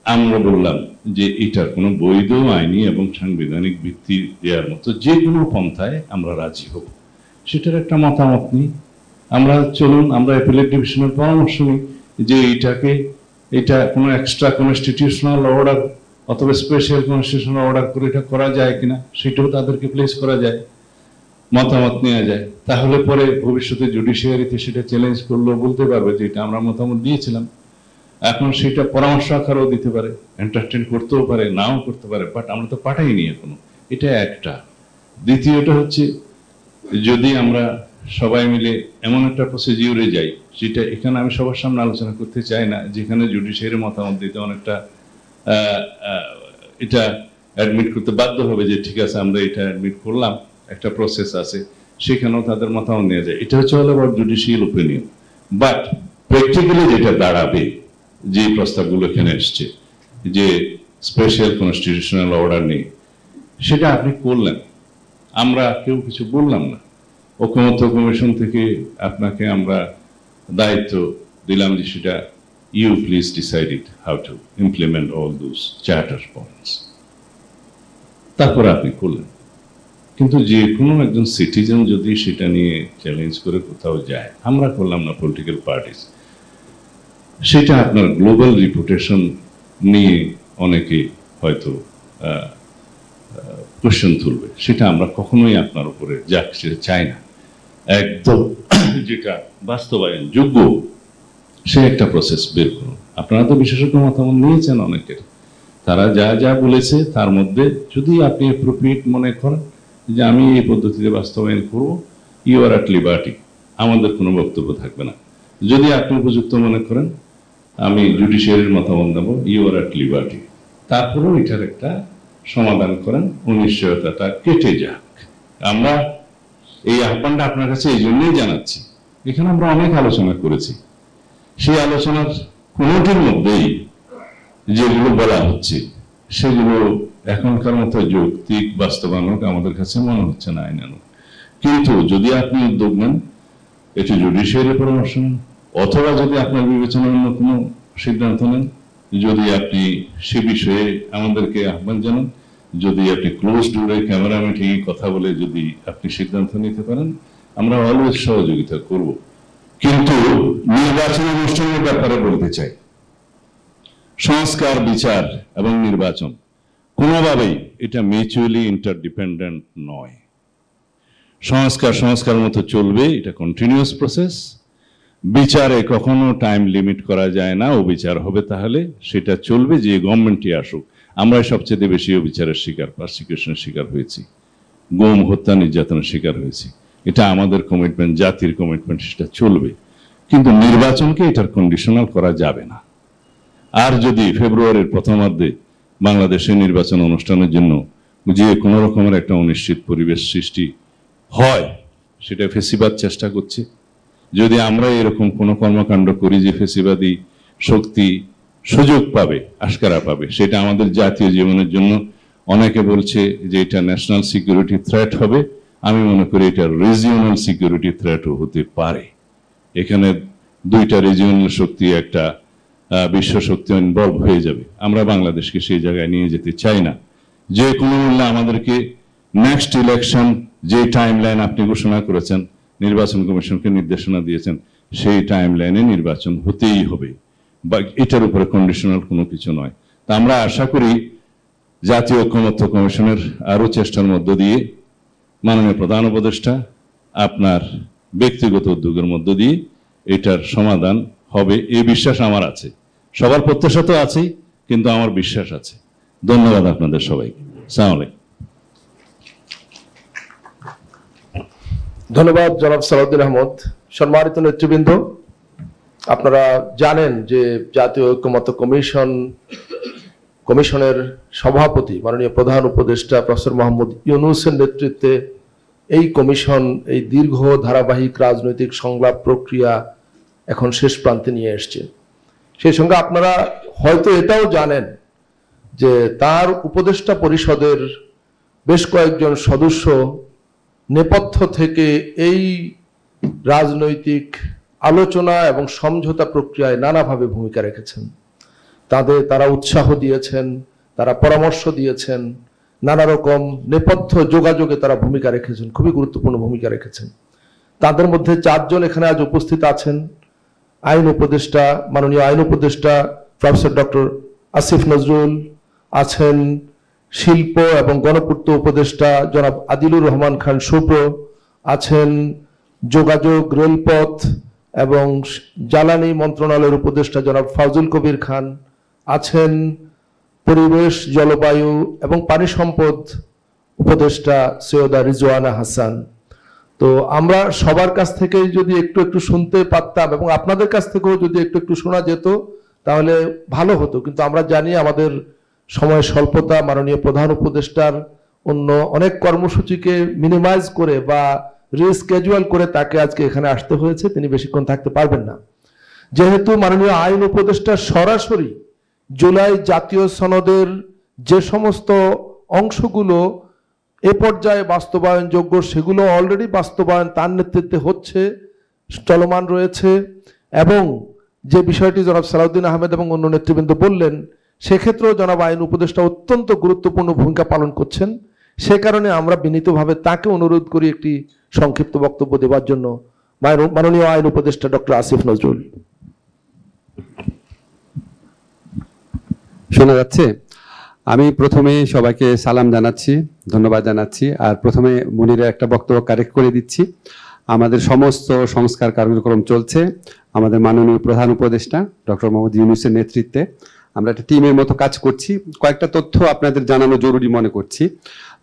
আমরা বললাম যে এটার কোনো বৈধ আইনি এবং সাংবিধানিক ভিত্তি দেওয়ার মতো যে কোনো পন্থায় আমরা রাজি হব। সেটার একটা মতামত নিই আমরা। চলুন আমরা অ্যাপিলেট ডিভিশনের পরামর্শ নিই যে এটা কোনো এক্সট্রা কনস্টিটিউশনাল অর্ডার অথবা স্পেশাল কনস্টিটিউশনাল অর্ডার করে এটা করা যায় কিনা, সেটাও তাদেরকে প্লেস করা যায়, মতামত নেওয়া যায়। তাহলে পরে ভবিষ্যতে জুডিশিয়ারিতে সেটা চ্যালেঞ্জ করলেও বলতে পারবে যে এটা আমরা মতামত দিয়েছিলাম। এখন সেটা পরামর্শ আকারেও দিতে পারে, এন্টারটেইন করতেও পারে, নাও করতে পারে, বাট আমরা তো পাঠাইনি এখনো। এটা একটা। দ্বিতীয়টা হচ্ছে, যদি আমরা সবাই মিলে এমন একটা প্রসিডিউরে যাই, যেটা এখানে আমি সবার সামনে আলোচনা করতে চাই না, যেখানে জুডিশিয়ারি মতামত দিতে অনেকটা এটা অ্যাডমিট করতে বাধ্য হবে যে ঠিক আছে আমরা এটা অ্যাডমিট করলাম, একটা প্রসেস আছে, সেখানেও তাদের মতামত নেওয়া যায়। এটা হচ্ছে all about judicial opinion. But practically যেটা দাঁড়াবে, যে প্রস্তাবগুলো এখানে এসছে যে স্পেশাল কনস্টিটিউশনাল অর্ডার নেই, সেটা আপনি করলেন, আমরা কেউ কিছু বললাম না। ঐকমত্য কমিশন থেকে আপনাকে আমরা দায়িত্ব দিলাম যে সেটা you please decide it how to implement all those charter points, তারপরে আপনি করলেন। কিন্তু যে কোনো একজন সিটিজেন যদি সেটা নিয়ে চ্যালেঞ্জ করে কোথাও যায়, আমরা করলাম না, পলিটিক্যাল পার্টিস, সেটা আপনার গ্লোবাল রিপুটেশন নিয়ে অনেকে হয়তো কোশ্চেন তুলবে। সেটা আমরা কখনোই আপনার উপরে যাক সেটা চাই না। একদম যেটা বাস্তবায়ন যোগ্য সে একটা প্রসেস বের করুন। আপনারা তো বিশেষজ্ঞ মতামত নিয়েছেন অনেকের, তারা যা যা বলেছে তার মধ্যে যদি আপনি অ্যাপ্রোপ্রিয়েট মনে করেন যে আমি এই পদ্ধতিতে বাস্তবায়ন করব, ইউ আর অ্যাট লিবার্টি, আমাদের কোনো বক্তব্য থাকবে না। যদি আপনি উপযুক্ত মনে করেন আমি জুডিশিয়ারির মতামত নেব, ইউ আর অ্যাট লিবার্টি। তারপরেও এটার একটা সমাধান করেন, অনিশ্চয়তাটা কেটে যাক। আমরা এই আহ্বানটা আপনার কাছে এই জন্যই জানাচ্ছি, এখানে আমরা অনেক আলোচনা করেছি, সেই আলোচনার কোনোটির মধ্যেই যেগুলো বলা হচ্ছে সেগুলো এখনকার মতো যৌক্তিক বাস্তবায়নক আমাদের কাছে মনে হচ্ছে না আইনানুগ। কিন্তু যদি আপনি উদ্যোগ নেন, এটি জুডিশিয়ারি পরামর্শ নেন, অথবা যদি আপনার বিবেচনার অন্য কোনো সিদ্ধান্ত নেন, যদি আপনি সে বিষয়ে আমাদেরকে আহ্বান জানান, যদি আপনি ক্লোজ ডোরে ক্যামেরা মিটিংয়ে কথা বলে যদি আপনি সিদ্ধান্ত নিতে পারেন, আমরা অলওয়েজ সহযোগিতা করব। কিন্তু নির্বাচন অনুষ্ঠানের ব্যাপারে বলতে চাই, সংস্কার, বিচার এবং নির্বাচন কোনোভাবেই এটা মিউচুয়ালি ইন্টারডিপেন্ডেন্ট নয়। সংস্কার মতো চলবে, এটা কন্টিনিউয়াস প্রসেস। বিচারে কখনো টাইম লিমিট করা যায় না, অবিচার হবে তাহলে সেটা চলবে, যে গভর্নমেন্টই আসুক। আমরা সবচেয়ে বেশি অবিচারের শিকার, পারসিকিউশনের শিকার হয়েছি, গুম, হত্যা, নির্যাতনের শিকার হয়েছি। এটা আমাদের কমিটমেন্ট, জাতির কমিটমেন্ট, সেটা চলবে। কিন্তু নির্বাচনকে এটার কন্ডিশনাল করা যাবে না। আর যদি ফেব্রুয়ারির প্রথমার্ধে বাংলাদেশে নির্বাচন অনুষ্ঠানের জন্য যে কোনো রকমের একটা অনিশ্চিত পরিবেশ সৃষ্টি হয় সেটা ফেসিবাদ চেষ্টা করছে। যদি আমরা এরকম কোনো কর্মকাণ্ড করি যে ফেসিবাদী শক্তি সুযোগ পাবে, আশকারা পাবে, সেটা আমাদের জাতীয় জীবনের জন্য অনেকে বলছে যে এটা ন্যাশনাল সিকিউরিটি থ্রেট হবে। আমি মনে করি এটা রিজিওনাল সিকিউরিটি থ্রেটও হতে পারে। এখানে দুইটা রিজিওনাল শক্তি, একটা বিশ্ব শক্তি ইনভলভ হয়ে যাবে। আমরা বাংলাদেশকে সেই জায়গায় নিয়ে যেতে চাই না। যে কোনো মূল্যে আমাদেরকে নেক্সট ইলেকশন, যে টাইম লাইন আপনি ঘোষণা করেছেন, নির্বাচন কমিশনকে নির্দেশনা দিয়েছেন, সেই টাইম লাইনে নির্বাচন হতেই হবে, বা এটার উপরে কন্ডিশনাল কোনো কিছু নয়। তা আমরা আশা করি জাতীয় ঐকমত্য কমিশনের আরো চেষ্টার মধ্য দিয়ে, মাননীয় প্রধান উপদেষ্টা আপনার ব্যক্তিগত উদ্যোগের মধ্য দিয়ে এটার সমাধান হবে, এই বিশ্বাস আমার আছে। সবার প্রত্যাশা তো আছেই, কিন্তু আমার বিশ্বাস আছে। ধন্যবাদ আপনাদের সবাইকে। আসসালামু আলাইকুম। ধন্যবাদ জনাব সালাউদ্দিন আহমদ। সম্মানিত নেতৃবৃন্দ, আপনারা জানেন যে জাতীয় ঐকমত্য কমিশনের সভাপতি মাননীয় প্রধান উপদেষ্টা প্রফেসর মোহাম্মদ ইউনূসের নেতৃত্বে এই কমিশন এই দীর্ঘ ধারাবাহিক রাজনৈতিক সংলাপ প্রক্রিয়া এখন শেষ প্রান্তে নিয়ে এসছে। সেই সঙ্গে আপনারা হয়তো এটাও জানেন যে তার উপদেষ্টা পরিষদের বেশ কয়েকজন সদস্য নেপথ্য থেকে এই রাজনৈতিক আলোচনা এবং সমঝোতা প্রক্রিয়ায় নানাভাবে ভূমিকা রেখেছেন। তারা উৎসাহ দিয়েছেন, তারা পরামর্শ দিয়েছেন, নানা রকম নেপথ্য যোগাযোগে তারা ভূমিকা রেখেছেন, খুবই গুরুত্বপূর্ণ ভূমিকা রেখেছেন। তাদের মধ্যে 4 জন এখানে আজ উপস্থিত আছেন। আইন উপদেষ্টা, মাননীয় আইন উপদেষ্টা প্রফেসর ডক্টর আসিফ নজরুল আছেন, শিল্প এবং গণপূর্ত উপদেষ্টা জনাব আদিলুর রহমান খান শুভ্র আছেন, যোগাযোগ, রেলপথ এবং জ্বালানি মন্ত্রণালয়ের উপদেষ্টা জনাব ফাউজুল কবির খান আছেন, পরিবেশ, জলবায়ু এবং পানি সম্পদ উপদেষ্টা সৈয়দা রিজওয়ানা হাসান। তো আমরা সবার কাছ থেকে যদি একটু একটু শুনতে পারতাম এবং আপনাদের কাছ থেকেও যদি একটু একটু শোনা যেত তাহলে ভালো হতো, কিন্তু আমরা জানি আমাদের সময় স্বল্পতা, মাননীয় প্রধান উপদেষ্টার অন্য অনেক কর্মসূচিকে মিনিমাইজ করে বা রিস্কেজুয়াল করে তাকে আজকে এখানে আসতে হয়েছে, তিনি বেশিক্ষণ থাকতে পারবেন না। যেহেতু মাননীয় আইন উপদেষ্টা সরাসরি জুলাই জাতীয় সনদের যে সমস্ত অংশগুলো এ পর্যায়ে বাস্তবায়নযোগ্য সেগুলো অলরেডি বাস্তবায়ন তার নেতৃত্বে হচ্ছে, চলমান রয়েছে, এবং যে বিষয়টি জনাব সালাউদ্দিন আহমেদ এবং অন্য নেতৃবৃন্দ বললেন সেক্ষেত্রেও জনাব আইন উপদেষ্টা অত্যন্ত গুরুত্বপূর্ণ ভূমিকা পালন করছেন। সে কারণে আমরা বিনীতভাবে তাকে অনুরোধ করি একটি সংক্ষিপ্ত বক্তব্য দেওয়ার জন্য। মাননীয় আইন উপদেষ্টা ডক্টর আসিফ নজরুল। শোনা যাচ্ছে? আমি প্রথমে সবাইকে সালাম জানাচ্ছি, ধন্যবাদ জানাচ্ছি। আর প্রথমে মুনিরের একটা বক্তব্য কারেক্ট করে দিচ্ছি। আমাদের সমস্ত সংস্কার কার্যক্রম চলছে আমাদের মাননীয় প্রধান উপদেষ্টা ডক্টর মোহাম্মদ ইউনূসের নেতৃত্বে। আমরা একটা টিমের মতো কাজ করছি। কয়েকটা তথ্য আপনাদের জানানো জরুরি মনে করছি।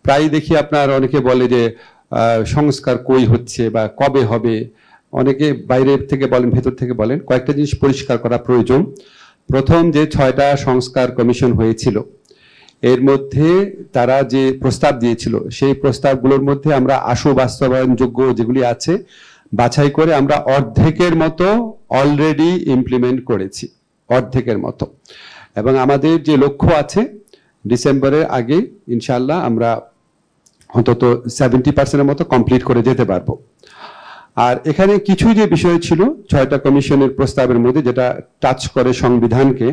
প্রায় দেখি আপনার অনেকে বলে যে সংস্কার কই হচ্ছে বা কবে হবে, অনেকে বাইরে থেকে বলেন, ভেতর থেকে বলেন। কয়েকটা জিনিস পরিষ্কার করা প্রয়োজন। প্রথম, যে 6টা সংস্কার কমিশন হয়েছিল এর মধ্যে তারা যে প্রস্তাব দিয়েছিল সেই প্রস্তাবগুলোর মধ্যে আমরা আশু বাস্তবায়নযোগ্য যেগুলি আছে বাছাই করে আমরা অর্ধেকের মতো অলরেডি ইমপ্লিমেন্ট করেছি, অর্ধেকের মতো। এবং আমাদের যে লক্ষ্য আছে ডিসেম্বরের আগে ইনশাআল্লাহ আমরা অন্তত 70% মতো কমপ্লিট করে যেতে পারবো। আর এখানে কিছু যে বিষয় ছিল 6টা কমিশনের প্রস্তাবের মধ্যে যেটা টাচ করে সংবিধানকে,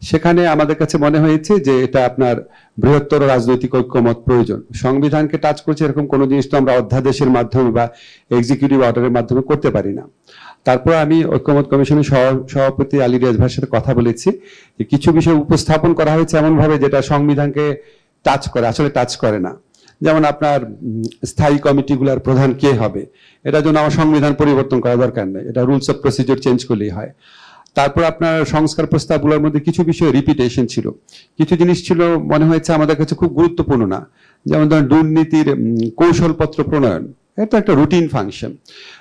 সেখানে আমাদের কাছে মনে হয়েছে যে এটা আপনার বৃহত্তর রাজনৈতিক ঐক্যমত প্রয়োজন। সংবিধানকে টাচ করছে এরকম কোনো জিনিস তো আমরা অধ্যাদেশের মাধ্যমে বা এক্সিকিউটিভ অর্ডারের মাধ্যমে করতে পারি না। তারপর আমি ঐক্যমত কমিশনের সভাপতি আলী রিয়াজ ভাইয়ের সাথে কথা বলেছি যে কিছু বিষয় উপস্থাপন করা হয়েছে এমনভাবে যেটা সংবিধানকে টাচ করে, আসলে টাচ করে না। যেমন আপনার স্থায়ী কমিটিগুলোর প্রধান কে হবে, এটার জন্য আমার সংবিধান পরিবর্তন করা দরকার নেই, এটা রুলস অফ প্রসিডিওর চেঞ্জ করলেই হয়। তারপর আপনার সংস্কার প্রস্তাবগুলোর মধ্যে কিছু বিষয় রিপিটেশন ছিল, কিছু জিনিস ছিল মনে হয়েছে আমাদের কাছে খুব গুরুত্বপূর্ণ না। যেমন ধরেন দুর্নীতির কৌশলপত্র প্রণয়ন, এটা একটা রুটিন ফাংশন।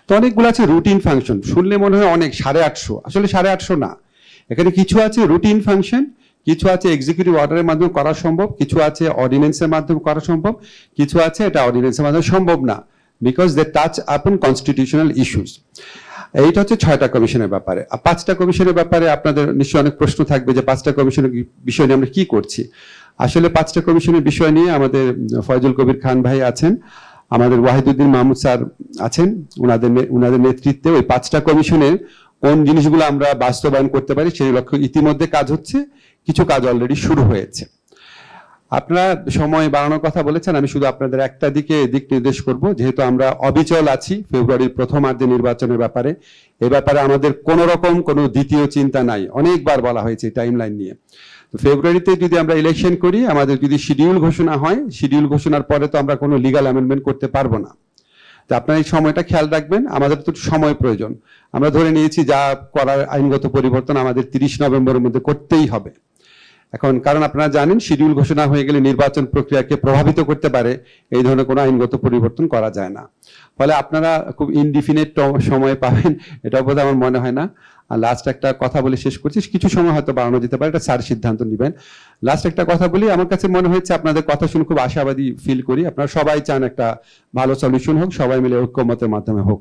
তো অনেকগুলো আছে রুটিন ফাংশন, শুনলে মনে হয় অনেক, 850, আসলে 850 না। এখানে কিছু আছে রুটিন ফাংশন, কিছু আছে এক্সিকিউটিভ অর্ডারের মাধ্যমে করা সম্ভব, কিছু আছে অর্ডিন্যান্সের মাধ্যমে করা সম্ভব, কিছু আছে এটা অর্ডিন্যান্সের মাধ্যমে সম্ভব না। বিকজ দে টাচ আপন কনস্টিটিউশনাল ইস্যুস। এইটা হচ্ছে 6টা কমিশনের ব্যাপারে। আর 5টা কমিশনের ব্যাপারে আপনাদের নিশ্চয়ই অনেক প্রশ্ন থাকবে যে 5টা কমিশনের বিষয় নিয়ে আমরা কি করছি। আসলে 5টা কমিশনের বিষয় নিয়ে আমাদের ফয়জুল কবির খান ভাই আছেন, আমাদের ওয়াহিদুদ্দিন মাহমুদ স্যার আছেন, ওনাদের নেতৃত্বে ওই 5টা কমিশনের কোন জিনিসগুলো আমরা বাস্তবায়ন করতে পারি সেই লক্ষ্যে ইতিমধ্যে কাজ হচ্ছে, কিছু কাজ অলরেডি শুরু হয়েছে। আপনারা সময় বাড়ানোর কথা বলেছেন, আমি শুধু আপনাদের একটা দিক নির্দেশ করব, যেহেতু আমরা অবিচল আছি ফেব্রুয়ারির প্রথমার্ধে নির্বাচনের ব্যাপারে। এ ব্যাপারে আমাদের কোনো রকম কোনো দ্বিতীয় চিন্তা নাই, অনেকবার বলা হয়েছে টাইম লাইন নিয়ে। তো ফেব্রুয়ারিতে যদি আমরা ইলেকশন করি, আমাদের যদি শিডিউল ঘোষণা হয়, শিডিউল ঘোষণার পরে তো আমরা কোনো লিগাল অ্যামেন্ডমেন্ট করতে পারবো না। তো আপনারা এই সময়টা খেয়াল রাখবেন, আমাদের তো সময় প্রয়োজন। আমরা ধরে নিয়েছি যা করার আইনগত পরিবর্তন আমাদের 30 নভেম্বরের মধ্যে করতেই হবে। এখন কারণ আপনারা জানেন শিডিউল ঘোষণা হয়ে গেলে নির্বাচন প্রক্রিয়াকে প্রভাবিত করতে পারে, এই ধরনের কোনো আইনগত পরিবর্তন করা যায় না। ফলে আপনারা খুব ইনডিফিনিট সময় পাবেন, এটা বোধ আমার মনে হয় না। আর লাস্ট একটা কথা বলে শেষ করছি, কিছু সময় হয়তো বাড়ানো যেতে পারে, এটা স্যার সিদ্ধান্ত নেবেন। লাস্ট একটা কথা বলি, আমার কাছে মনে হয়েছে আপনাদের কথা শুনে খুব আশাবাদী ফিল করি। আপনারা সবাই চান একটা ভালো সলিউশন হোক, সবাই মিলে ঐক্যমতের মাধ্যমে হোক।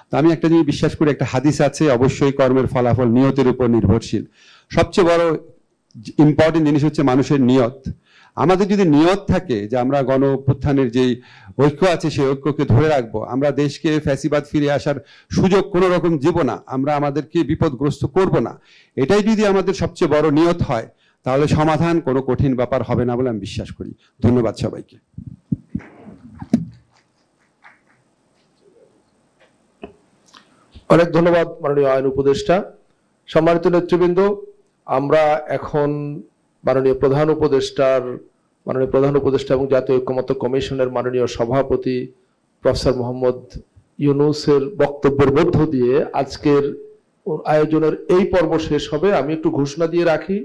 তো আমি একটা জিনিস বিশ্বাস করি, একটা হাদিস আছে, অবশ্যই কর্মের ফলাফল নিয়তের উপর নির্ভরশীল। সবচেয়ে বড় ইম্পর্টেন্ট জিনিস হচ্ছে মানুষের নিয়ত। আমাদের যদি নিয়ত থাকে যে আমরা গণ অভ্যুত্থানের যেই ঐক্য আছে সেই ঐক্যকে ধরে রাখবো, আমরা দেশকে ফ্যাসিবাদ ফিরে আসার সুযোগ কোনো রকম দিব না, আমরা আমাদেরকে বিপদগ্রস্ত করব না, এটাই যদি আমাদের সবচেয়ে বড় নিয়ত হয়, তাহলে সমাধান কোনো কঠিন ব্যাপার হবে না বলে আমি বিশ্বাস করি। ধন্যবাদ সবাইকে। অনেক ধন্যবাদ মাননীয় আইন উপদেষ্টা। সম্মানিত নেতৃবৃন্দ, আমরা এখন মাননীয় প্রধান উপদেষ্টা এবং জাতীয় ঐক্যমত্য কমিশনের মাননীয় সভাপতি প্রফেসর মোহাম্মদ ইউনূসের বক্তব্যের মধ্য দিয়ে আজকের আয়োজনের এই পর্ব শেষ হবে। আমি একটু ঘোষণা দিয়ে রাখি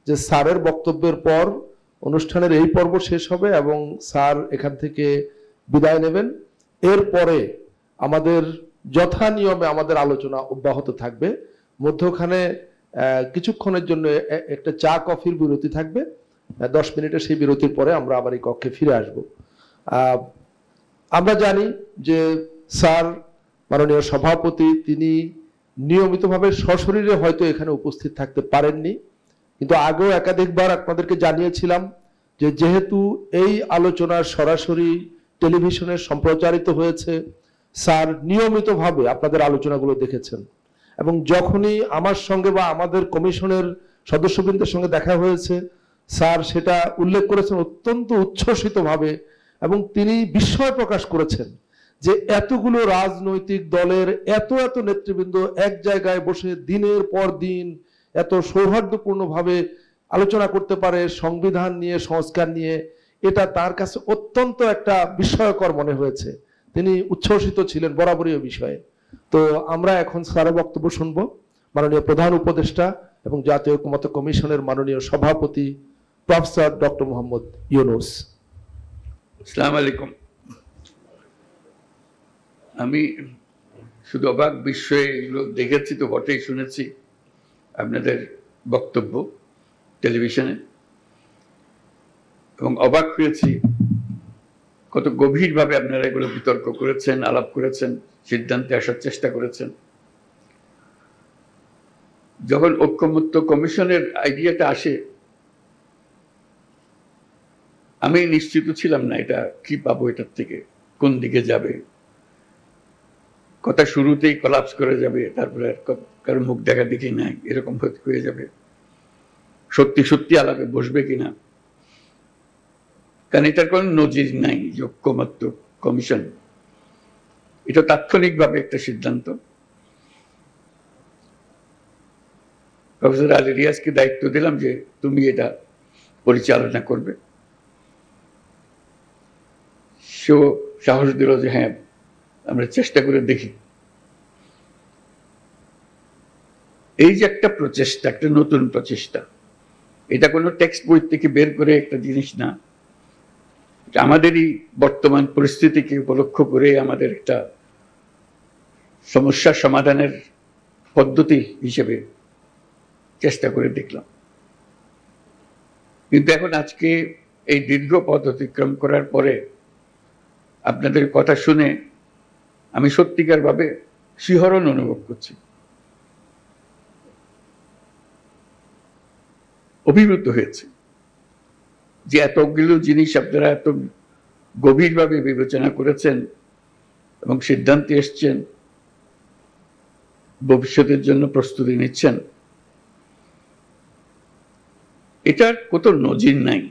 যে স্যারের বক্তব্যের পর অনুষ্ঠানের এই পর্ব শেষ হবে এবং স্যার এখান থেকে বিদায় নেবেন। এরপরে আমাদের যথা নিয়মে আমাদের আলোচনা অব্যাহত থাকবে। মধ্যখানে কিছুক্ষণের জন্য একটা চা কফির বিরতি থাকবে, 10 মিনিটের। সেই বিরতির পরে আমরা আবার এই কক্ষে ফিরে আসব। আমরা জানি যে স্যার মাননীয় সভাপতি তিনি নিয়মিতভাবে সশরীরে হয়তো এখানে উপস্থিত থাকতে পারেননি, কিন্তু আগেও একাধিকবার আপনাদেরকে জানিয়েছিলাম যে যেহেতু এই আলোচনা সরাসরি টেলিভিশনে সম্প্রচারিত হয়েছে, স্যার নিয়মিতভাবে আপনাদের আলোচনাগুলো দেখেছেন এবং যখনই আমার সঙ্গে বা আমাদের কমিশনের সদস্যবৃন্দের সঙ্গে দেখা হয়েছে, স্যার সেটা উল্লেখ করেছেন অত্যন্ত উচ্ছ্বসিতভাবে এবং তিনি বিস্ময় প্রকাশ করেছেন যে এতগুলো রাজনৈতিক দলের এত নেতৃবৃন্দ এক জায়গায় বসে দিনের পর দিন এত সৌহার্দ্যপূর্ণভাবে আলোচনা করতে পারে সংবিধান নিয়ে, সংস্কার নিয়ে। এটা তার কাছে অত্যন্ত একটা বিস্ময়কর মনে হয়েছে। তিনি উচ্ছ্বসিত ছিলেন বরাবরই বিষয়ে। তো আমরা এখন স্যারের বক্তব্য শুনবো। মাননীয় প্রধান উপদেষ্টা এবং জাতীয় ঐক্যমত্য কমিশনের মাননীয় সভাপতি প্রফেসর ডক্টর মোহাম্মদ ইউনূস। আসসালামু আলাইকুম। আমি শুধু অবাক বিস্ময়ে এগুলো দেখেছি তো বটেই, শুনেছি আপনাদের বক্তব্য টেলিভিশনে এবং অবাক হয়েছি কত গভীরভাবে আপনারা এগুলো বিতর্ক করেছেন, আলাপ করেছেন, সিদ্ধান্তে আসার চেষ্টা করেছেন। যখন ঐক্যমত্য কমিশনের আইডিয়াটা আসে, আমি নিশ্চিত ছিলাম না এটা কি পাবো, এটার থেকে কোন দিকে যাবে। কথা শুরুতেই কলাপস করে যাবে, তারপরে কারো মুখ দেখা দেখি নাই এরকম হয়ে যাবে, সত্যি আলাপে বসবে কিনা, কারণ এটার কোনো নজির নাই। ঐক্যমত্য কমিশন এটা তাৎক্ষণিকভাবে একটা সিদ্ধান্ত। প্রফেসর আলী রিয়াজকে দায়িত্ব দিলাম যে তুমি এটা পরিচালনা করবে। সেও সাহস দিল যে হ্যাঁ আমরা চেষ্টা করে দেখি। এই যে একটা প্রচেষ্টা, একটা নতুন প্রচেষ্টা, এটা কোনো টেক্সট বই থেকে বের করে একটা জিনিস না, আমাদেরই বর্তমান পরিস্থিতিকে উপলক্ষ করে আমাদের একটা সমস্যা সমাধানের পদ্ধতি হিসেবে চেষ্টা করে দেখলাম। কিন্তু এখন আজকে এই দীর্ঘ পথ অতিক্রম করার পরে আপনাদের কথা শুনে আমি সত্যিকারভাবে শিহরণ অনুভব করছি, অভিভূত হয়েছে যে এতগুলো জিনিস আপনারা এত গভীরভাবে বিবেচনা করেছেন এবং সিদ্ধান্তে এসছেন, ভবিষ্যতের জন্য প্রস্তুতি নিচ্ছেন। এটার কত নজির নাই।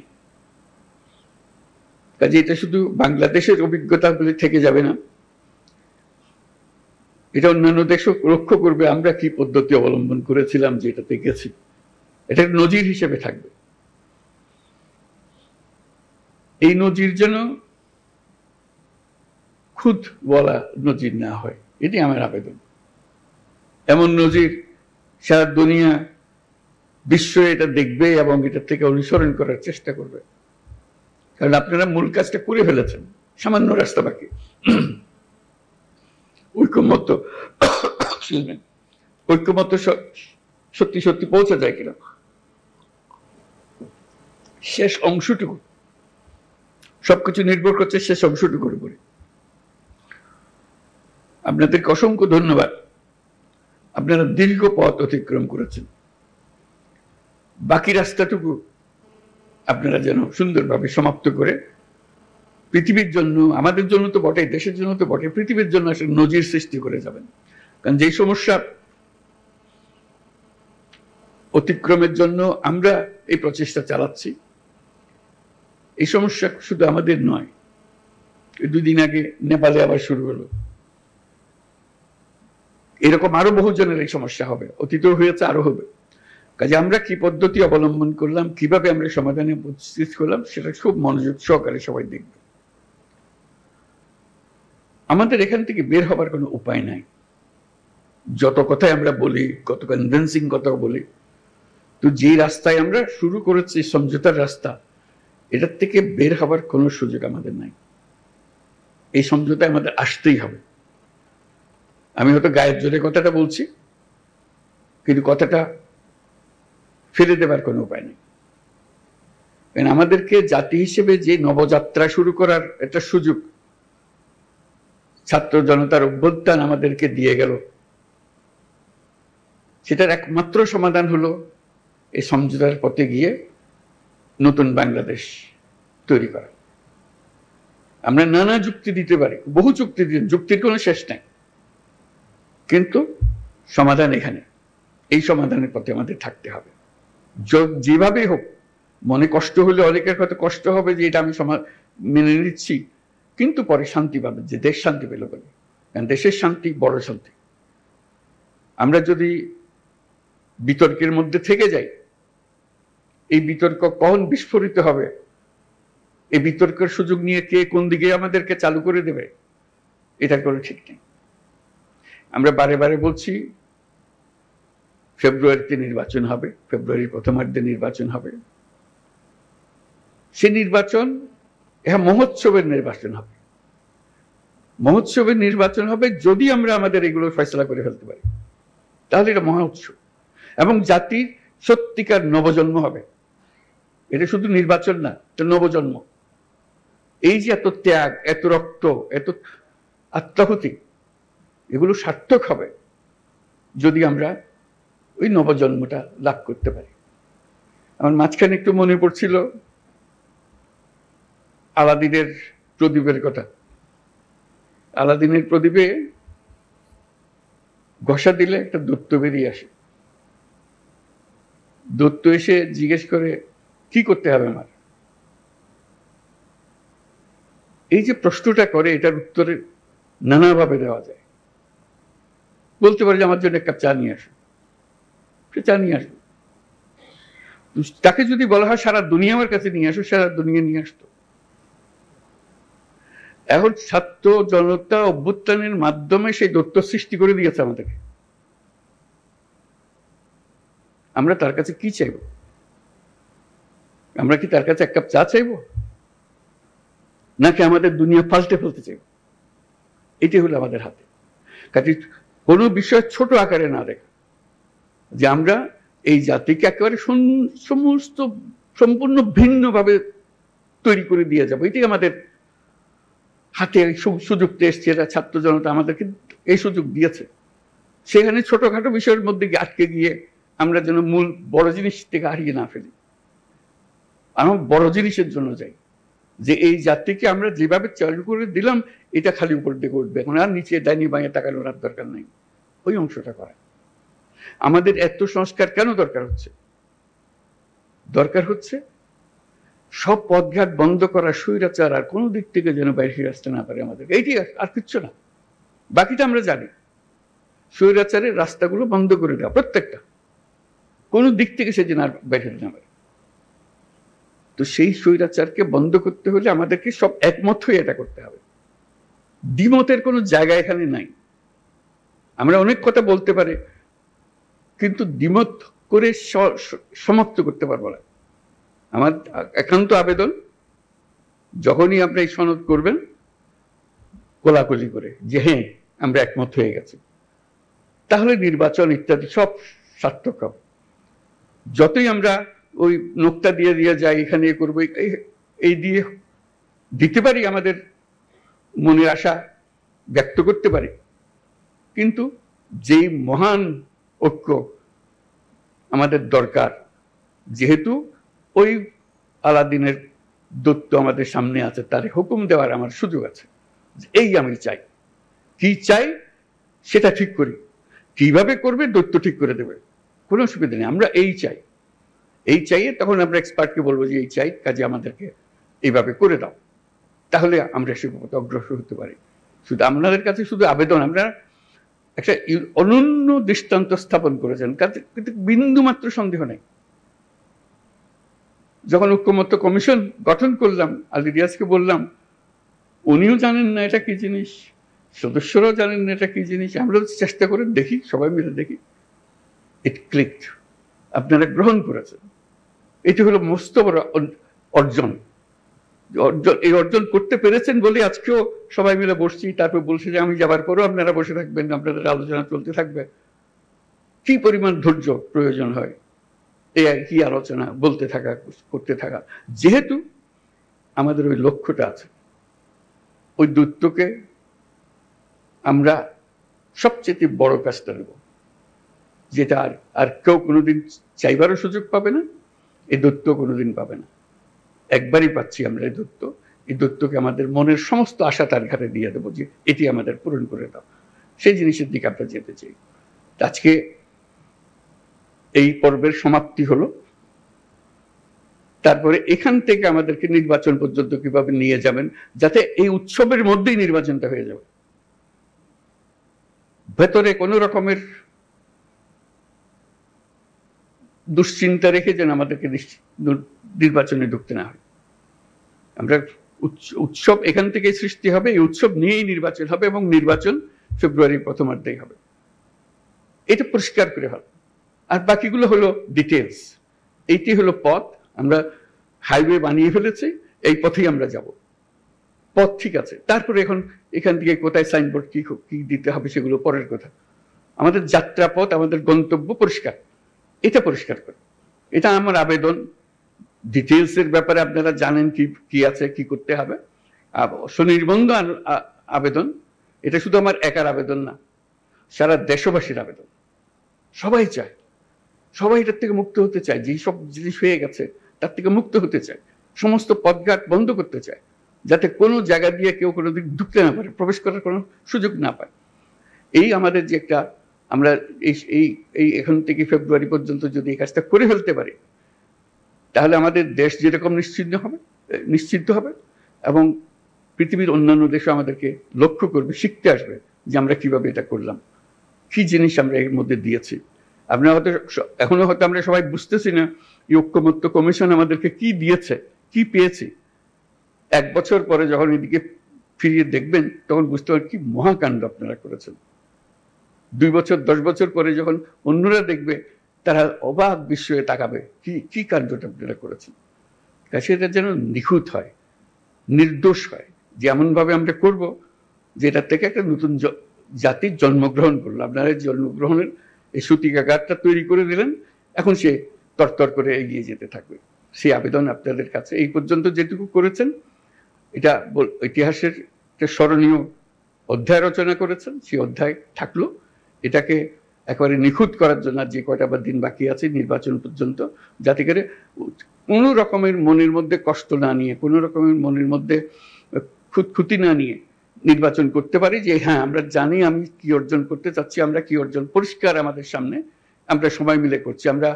কাজে এটা শুধু বাংলাদেশের অভিজ্ঞতা বলে থেকে যাবে না, এটা অন্যান্য দেশও লক্ষ্য করবে আমরা কি পদ্ধতি অবলম্বন করেছিলাম যে এটাতে গেছি, এটা নজির হিসেবে থাকবে। এই নজির যেন খুদ বলা নজির না হয়, এটি আমার আবেদন। এমন নজির সারা দুনিয়া বিশ্ব এটা দেখবে এবং এটা থেকে অনুসরণ করার চেষ্টা করবে, কারণ আপনারা মূল কাজটা করে ফেলেছেন, সামান্য রাস্তা বাকি। ঐক্যমত্য সত্যি সত্যি পৌঁছা যায় কিনা, শেষ অংশটুকু, সবকিছু নির্ভর করছে শেষ অংশটুকুর উপরে। আপনাদেরকে অসংখ্য ধন্যবাদ, আপনারা দীর্ঘ পথ অতিক্রম করেছেন। বাকি রাস্তাটুকু আপনারা যেন সুন্দরভাবে সমাপ্ত করে পৃথিবীর জন্য, আমাদের জন্য তো বটে, দেশের জন্য তো বটে, পৃথিবীর জন্য আসলে নজির সৃষ্টি করে যাবেন। কারণ যেই সমস্যা অতিক্রমের জন্য আমরা এই প্রচেষ্টা চালাচ্ছি, এই সমস্যা শুধু আমাদের নয়। 2 দিন আগে নেপালে আবার শুরু হলো, এরকম আরো বহু জনের এই সমস্যা হবে, অতীতেও হয়েছে, আরো হবে। কাজে আমরা কি পদ্ধতি অবলম্বন করলাম, কিভাবে আমরা সমাধানে উপস্থিত করলাম, সেটা খুব মনোযোগ সহকারে সবাই দেখবে। আমাদের এখান থেকে বের হবার কোনো উপায় নাই। যত কথাই আমরা বলি, কত কনভিন্সিং কথা বলি, তো যে রাস্তায় আমরা শুরু করেছি সমঝোতার রাস্তা, এটার থেকে বের হবার কোনো সুযোগ আমাদের নাই। এই সমঝোতায় আমাদের আসতেই হবে। আমি হয়তো গায়ের জোরে কথাটা বলছি, কিন্তু কথাটা ফেলে দেবার কোনো উপায় নেই। কারণ আমাদেরকে জাতি হিসেবে যে নবযাত্রা শুরু করার একটা সুযোগ ছাত্র জনতার অভ্যুত্থান আমাদেরকে দিয়ে গেল, সেটার একমাত্র সমাধান হলো এই সমঝোতার পথে গিয়ে নতুন বাংলাদেশ তৈরি করা। আমরা নানা যুক্তি দিতে পারি, বহু যুক্তি দিতে, যুক্তির কোনো শেষ নাই, কিন্তু সমাধান এখানে। এই সমাধানের পথে আমাদের থাকতে হবে, যেভাবেই হোক। মনে কষ্ট হলে অনেকের হয়তো কষ্ট হবে যে এটা আমি মেনে নিচ্ছি, কিন্তু পরে শান্তি পাবে, যে দেশ শান্তি পেল বলে। কারণ দেশের শান্তি বড় শান্তি। আমরা যদি বিতর্কের মধ্যে থেকে যাই, এই বিতর্ক কখন বিস্ফোরিত হবে, এই বিতর্কের সুযোগ নিয়ে কে কোন দিকে আমাদেরকে চালু করে দেবে, এটার কোনো ঠিক নেই। আমরা বারে বারে বলছি ফেব্রুয়ারিতে নির্বাচন হবে, ফেব্রুয়ারির প্রথমার্ধে নির্বাচন হবে। সে নির্বাচন মহোৎসবের নির্বাচন হবে। মহোৎসবের নির্বাচন হবে যদি আমরা আমাদের এগুলো ফয়সলা করে ফেলতে পারি, তাহলে এটা মহা উৎসব এবং জাতির সত্যিকার নবজন্ম হবে। এটা শুধু নির্বাচন না, এটা নবজন্ম। এই যে এত ত্যাগ, এত রক্ত, এত আত্মাহুতি, এগুলো সার্থক হবে যদি আমরা ওই নবজন্মটা লাভ করতে পারি। আমার মাঝখানে একটু মনে পড়ছিল আলাদিনের প্রদীপের কথা। আলাদিনের প্রদীপে ঘষা দিলে একটা দৈত্য বেরিয়ে আসে। দৈত্য এসে জিজ্ঞেস করে, কি করতে হবে আমার? এই যে প্রশ্নটা করে, এটার উত্তরে নানাভাবে দেওয়া যায়। বলতে পারে যে আমার জন্য এক কাপ চা নিয়ে আসো, সে চা নিয়ে আসবে। তাকে যদি বলা হয় সারা দুনিয়া আমার কাছে নিয়ে আসো, সারা দুনিয়া নিয়ে আসতো। এখন ছাত্র জনতা অভ্যুত্থানের মাধ্যমে সেই দৈত্য সৃষ্টি করে দিয়েছে আমাদেরকে। আমরা তার কাছে কি চাইব? আমরা কি তার কাছে এক কাপ চা চাইব, নাকি আমাদের দুনিয়া পাল্টে ফেলতে চাইব? এটি হলো আমাদের হাতে। কাজে কোনো বিষয় ছোট আকারে না দেখা, যে আমরা এই জাতিকে একেবারে সমস্ত সম্পূর্ণ ভিন্নভাবে তৈরি করে দিয়ে যাবো, এটি আমাদের হাতে সুযোগটা এসছে, এরা ছাত্র জনতা আমাদেরকে এই সুযোগ দিয়েছে। সেখানে ছোটখাটো বিষয়ের মধ্যে আটকে গিয়ে আমরা যেন মূল বড় জিনিস থেকে হারিয়ে না ফেলি। আমরা বড় জিনিসের জন্য যাই, যে এই জাতিকে আমরা যেভাবে চালু করে দিলাম এটা খালি উপর দিকে উঠবে, এখন আর নিচে ডাইনি বাঁয়ে তাকানোর আর দরকার নেই। ওই অংশটা করা। আমাদের এত সংস্কার কেন দরকার হচ্ছে? দরকার হচ্ছে সব পথঘাট বন্ধ করা, স্বৈরাচার আর কোনো দিক থেকে যেন বাইরে আসতে না পারে আমাদের, এইটি আর কিচ্ছু না। বাকিটা আমরা জানি। স্বৈরাচারের রাস্তাগুলো বন্ধ করে দেওয়া, প্রত্যেকটা, কোনো দিক থেকে সে যেন আর বাইরে না পারে। তো সেই স্বৈরাচারকে বন্ধ করতে হলে আমাদেরকে সব একমত হয়ে এটা করতে হবে। দ্বিমতের কোনো জায়গা এখানে নাই। আমরা অনেক কথা বলতে পারি, কিন্তু দ্বিমত করে সমাপ্ত করতে পারবো না। আমার একান্ত আবেদন, যখনই আপনি এই সনদ করবেন কোলাকুলি করে যে হ্যাঁ আমরা একমত হয়ে গেছি, তাহলে নির্বাচন ইত্যাদি সব সার্থক হবে। যতই আমরা ওই নোকটা দিয়ে দিয়ে যাই, এখানে করবো, এই দিয়ে দিতে পারি, আমাদের মনের আশা ব্যক্ত করতে পারি, কিন্তু যেই মহান ঐক্য আমাদের দরকার, যেহেতু ওই আলাদিনের দৈত্য আমাদের সামনে আছে, তার হুকুম দেওয়ার আমার সুযোগ আছে। এই আমি চাই, কি চাই সেটা ঠিক করি, কিভাবে করবে দৈত্য ঠিক করে দেবে, কোনো অসুবিধা নেই। আমরা এই চাই, এই চাইয়ে তখন আমরা এক্সপার্টকে বলবো যে এই চাই, কাজে আমাদেরকে এইভাবে করে দাও, তাহলে আমরা সে পথে অগ্রসর হতে পারি। শুধু আপনাদের কাছে শুধু আবেদন, আমরা একটা অনন্য দৃষ্টান্ত স্থাপন করেছেন, কিন্তু বিন্দু মাত্র সন্দেহ নেই। যখন ঐক্যমত্য কমিশন গঠন করলাম, আলী রিয়াজকে বললাম, উনিও জানেন না এটা কি জিনিস, সদস্যরাও জানেন না এটা কি জিনিস, আমরা চেষ্টা করে দেখি, সবাই মিলে দেখি, ইট ক্লিকড, আপনারা গ্রহণ করেছেন। এটি হলো মস্ত বড় অর্জন। এই অর্জন করতে পেরেছেন বলে আজকেও সবাই মিলে বসছি, তারপর বলছি যে আমি যাবার পরও আপনারা বসে থাকবেন, আপনাদের আলোচনা চলতে থাকবে। কি পরিমাণ ধৈর্য প্রয়োজন হয় এই কি আলোচনা বলতে থাকা, করতে থাকা, যেহেতু আমাদের ওই লক্ষ্যটা আছে। ওই দূতকে আমরা সবচেয়ে বড় কাজটা নেব, যেটা আর কেউ কোনোদিন চাইবারও সুযোগ পাবে না, এই দূত কোনোদিন পাবে না। একবারই পাচ্ছি আমরা এই দূত। এই দূতকে আমাদের মনের সমস্ত আশা তার ঘাটে দিয়ে দেবো, যে এটি আমাদের পূরণ করে দাও। সেই জিনিসের দিকে আমরা যেতে চাই। আজকে এই পর্বের সমাপ্তি হলো, তারপরে এখান থেকে আমাদেরকে নির্বাচন পর্যন্ত কিভাবে নিয়ে যাবেন, যাতে এই উৎসবের মধ্যেই নির্বাচনটা হয়ে যাবে, ভেতরে কোনো রকমের দুশ্চিন্তা রেখে যেন আমাদেরকে নির্বাচনে ঢুকতে না হয়। আমরা উৎসব এখান থেকে সৃষ্টি হবে, এই উৎসব নিয়েই নির্বাচন হবে, এবং নির্বাচন ফেব্রুয়ারির প্রথমার্ধেই হবে। এটা পরিষ্কার করে হবে। আর বাকিগুলো হলো ডিটেলস। এইটি হলো পথ। আমরা হাইওয়ে বানিয়ে ফেলেছি, এই পথেই আমরা যাব। পথ ঠিক আছে, তারপরে এখন এখান থেকে কোথায় সাইনবোর্ড কি দিতে হবে সেগুলো পরের কথা। আমাদের যাত্রা পথ, আমাদের গন্তব্য পরিষ্কার, এটা পরিষ্কার করে। এটা আমার আবেদন। ডিটেলসের ব্যাপারে আপনারা জানেন কি আছে, কি করতে হবে। স্বনির্বন্ধ আবেদন, এটা শুধু আমার একার আবেদন না, সারা দেশবাসীর আবেদন। সবাই চায়, সবাই এটার থেকে মুক্ত হতে চায়, যেই সব জিনিস হয়ে গেছে তার থেকে মুক্ত হতে চায়। সমস্ত পথঘাট বন্ধ করতে চায়, যাতে কোনো জায়গা দিয়ে কেউ কোনো দিক ঢুকতে না পারে, প্রবেশ করার কোনো সুযোগ না পায়। এই আমাদের যে একটা, আমরা এই এখান থেকে ফেব্রুয়ারি পর্যন্ত যদি এই কাজটা করে ফেলতে পারি, তাহলে আমাদের দেশ যেরকম নিশ্চিন্ত হবে, এবং পৃথিবীর অন্যান্য দেশও আমাদেরকে লক্ষ্য করবে, শিখতে আসবে যে আমরা কিভাবে এটা করলাম, কি জিনিস আমরা এর মধ্যে দিয়েছি। আপনারা হয়তো এখনো হয়তো আমরা সবাই বুঝতেছি না এই ঐক্যমত্য কমিশন আমাদেরকে কি দিয়েছে, কি পেয়েছি। 1 বছর পরে যখন এদিকে ফিরিয়ে দেখবেন, তখন বুঝতে পারবেন কি মহাকাণ্ড আপনারা করেছেন। 2 বছর 10 বছর পরে যখন অন্যরা দেখবে, তারা অবাক বিস্ময়ে তাকাবে, কি কাণ্ডটা আপনারা করেছেন। সেটা যেন নিখুঁত হয়, নির্দোষ হয়, যেমনভাবে আমরা করব, যেটার থেকে একটা নতুন জাতির জন্মগ্রহণ করলো। আপনারা জন্মগ্রহণের এই সূতিকাগারটা তৈরি করে দিলেন, এখন সে তরতর করে এগিয়ে যেতে থাকবে। সেই আবেদন আপনাদের কাছে। এই পর্যন্ত যেটুকু করেছেন, এটা ইতিহাসের একটা স্মরণীয় অধ্যায় রচনা করেছেন, সেই অধ্যায় থাকলো। এটাকে একেবারে নিখুঁত করার জন্য যে কয়টা বা দিন বাকি আছে নির্বাচন পর্যন্ত, যাতে করে কোনো রকমের মনের মধ্যে কষ্ট না নিয়ে, কোনো রকমের মনের মধ্যে খুঁতখুঁতি না নিয়ে নির্বাচন করতে পারি, যে হ্যাঁ আমরা জানি আমি কি অর্জন করতে চাচ্ছি, আমরা কি অর্জন পরিষ্কার আমাদের সামনে, আমরা সবাই মিলে করছি। আমরা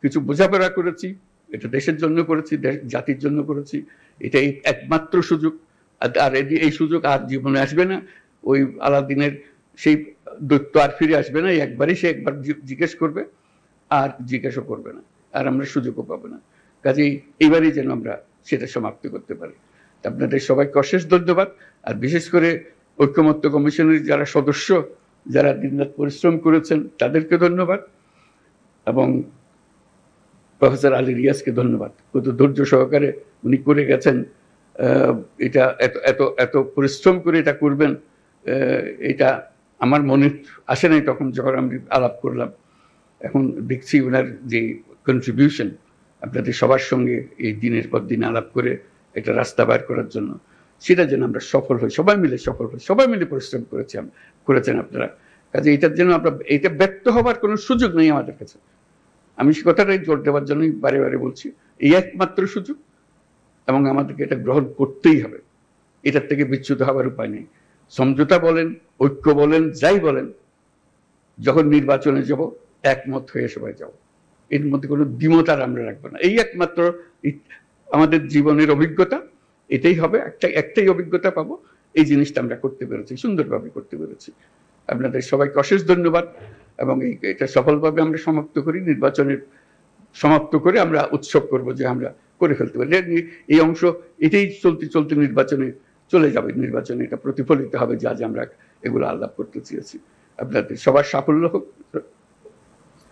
কিছু বোঝাপড়া করেছি, এটা দেশের জন্য করেছি, জাতির জন্য করেছি, এটাই একমাত্র সুযোগ। আর এই সুযোগ আর জীবনে আসবে না। ওই আলাদিনের সেই দৈত্য আর ফিরে আসবে না। একবারই সে একবার জিজ্ঞেস করবে, আর জিজ্ঞাসা করবে না, আর আমরা সুযোগও পাবো না। কাজেই এইবারই যেন আমরা সেটা সমাপ্ত করতে পারি। আপনাদের সবাইকে অশেষ ধন্যবাদ। আর বিশেষ করে ঐক্যমত্য কমিশনের যারা সদস্য, যারা দিনরাত পরিশ্রম করেছেন, তাদেরকে ধন্যবাদ। এবং প্রফেসর আলী রিয়াজকে ধন্যবাদ, কত ধৈর্য সহকারে উনি করে গেছেন। এটা এত এত এত পরিশ্রম করে এটা করবেন, এটা আমার মনে আসে নাই তখন যখন আমি আলাপ করলাম। এখন দেখছি ওনার যে কন্ট্রিবিউশন আপনাদের সবার সঙ্গে এই দিনের পর দিন আলাপ করে একটা রাস্তা বার করার জন্য, সেটা যেন আমরা সফল হই, সবাই মিলে সফল হই। সবাই মিলে পরিশ্রম করেছেন আপনারা। কাজে এটার জন্য আমরা এটা ব্যর্থ হবার কোনো সুযোগ নেই আমাদের কাছে। আমি সে কথাটাই জোর দেওয়ার জন্যই বারে বারে বলছি, এই একমাত্র সুযোগ, এবং আমাদেরকে এটা গ্রহণ করতেই হবে। এটার থেকে বিচ্যুত হবার উপায় নেই। সমঝোতা বলেন, ঐক্য বলেন, যাই বলেন, যখন নির্বাচনে যাব একমত হয়ে সবাই যাব। এর মধ্যে কোনো দ্বিমত আর আমরা রাখবো না। এই একমাত্র আমাদের জীবনের অভিজ্ঞতা, এটাই হবে। একটাই অভিজ্ঞতা পাবো। এই জিনিসটা আমরা করতে পেরেছি, সুন্দরভাবে করতে পেরেছি। আপনাদের সবাইকে অশেষ ধন্যবাদ। এবং এটা সফলভাবে আমরা সমাপ্ত করি। নির্বাচনের সমাপ্ত করে আমরা উৎসব করব যে আমরা করে ফেলতে পারি। এই অংশ এটাই চলতে চলতে নির্বাচনে চলে যাবে। নির্বাচনে এটা প্রতিফলিত হবে যে আজ আমরা এগুলো আলাপ করতে চেয়েছি। আপনাদের সবার সাফল্য হোক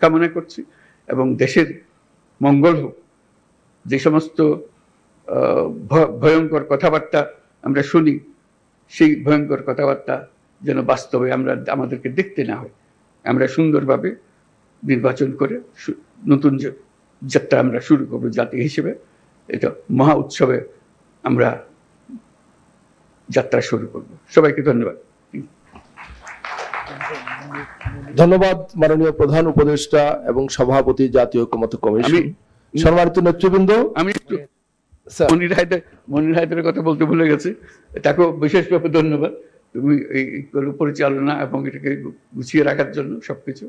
কামনা করছি, এবং দেশের মঙ্গল হোক। যে সমস্ত ভয়ঙ্কর কথাবার্তা আমরা শুনি, সেই ভয়ঙ্কর কথাবার্তা যেন বাস্তবে আমাদেরকে দেখতে না হয়। আমরা সুন্দরভাবে নির্বাচন করে নতুন যাত্রা আমরা শুরু করবো জাতি হিসেবে। এটা মহা উৎসবে আমরা যাত্রা শুরু করব। সবাইকে ধন্যবাদ। ধন্যবাদ মাননীয় প্রধান উপদেষ্টা এবং সভাপতি জাতীয় ঐক্যমত্য কমিশন। সম্মানিত নেতৃবৃন্দ, আমি একটু মনির হায়দারের কথা বলতে ভুলে গেছি। তাকেও বিশেষভাবে ধন্যবাদ। তুমি এই পরিচালনা এবং এটাকে গুছিয়ে রাখার জন্য সবকিছু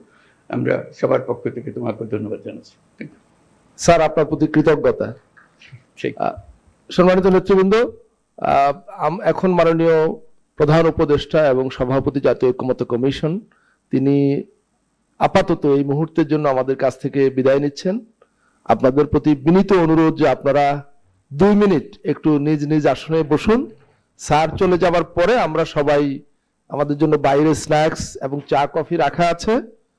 আমরা সবার পক্ষ থেকে তোমাকে ধন্যবাদ জানাচ্ছি। স্যার, আপনার প্রতি কৃতজ্ঞতা। সম্মানিত নেতৃবৃন্দ, এখন মাননীয় প্রধান উপদেষ্টা এবং সভাপতি জাতীয় ঐক্যমত্য কমিশন তিনি আপাতত এই মুহূর্তের জন্য আমাদের কাছ থেকে বিদায় নিচ্ছেন। আপনাদের প্রতি বিনীত অনুরোধ যে আপনারা 2 মিনিট একটু নিজ নিজ আসনে বসুন। স্যার চলে যাবার পরে আমরা সবাই, আমাদের জন্য বাইরে স্ন্যাক্স এবং চা কফি রাখা আছে,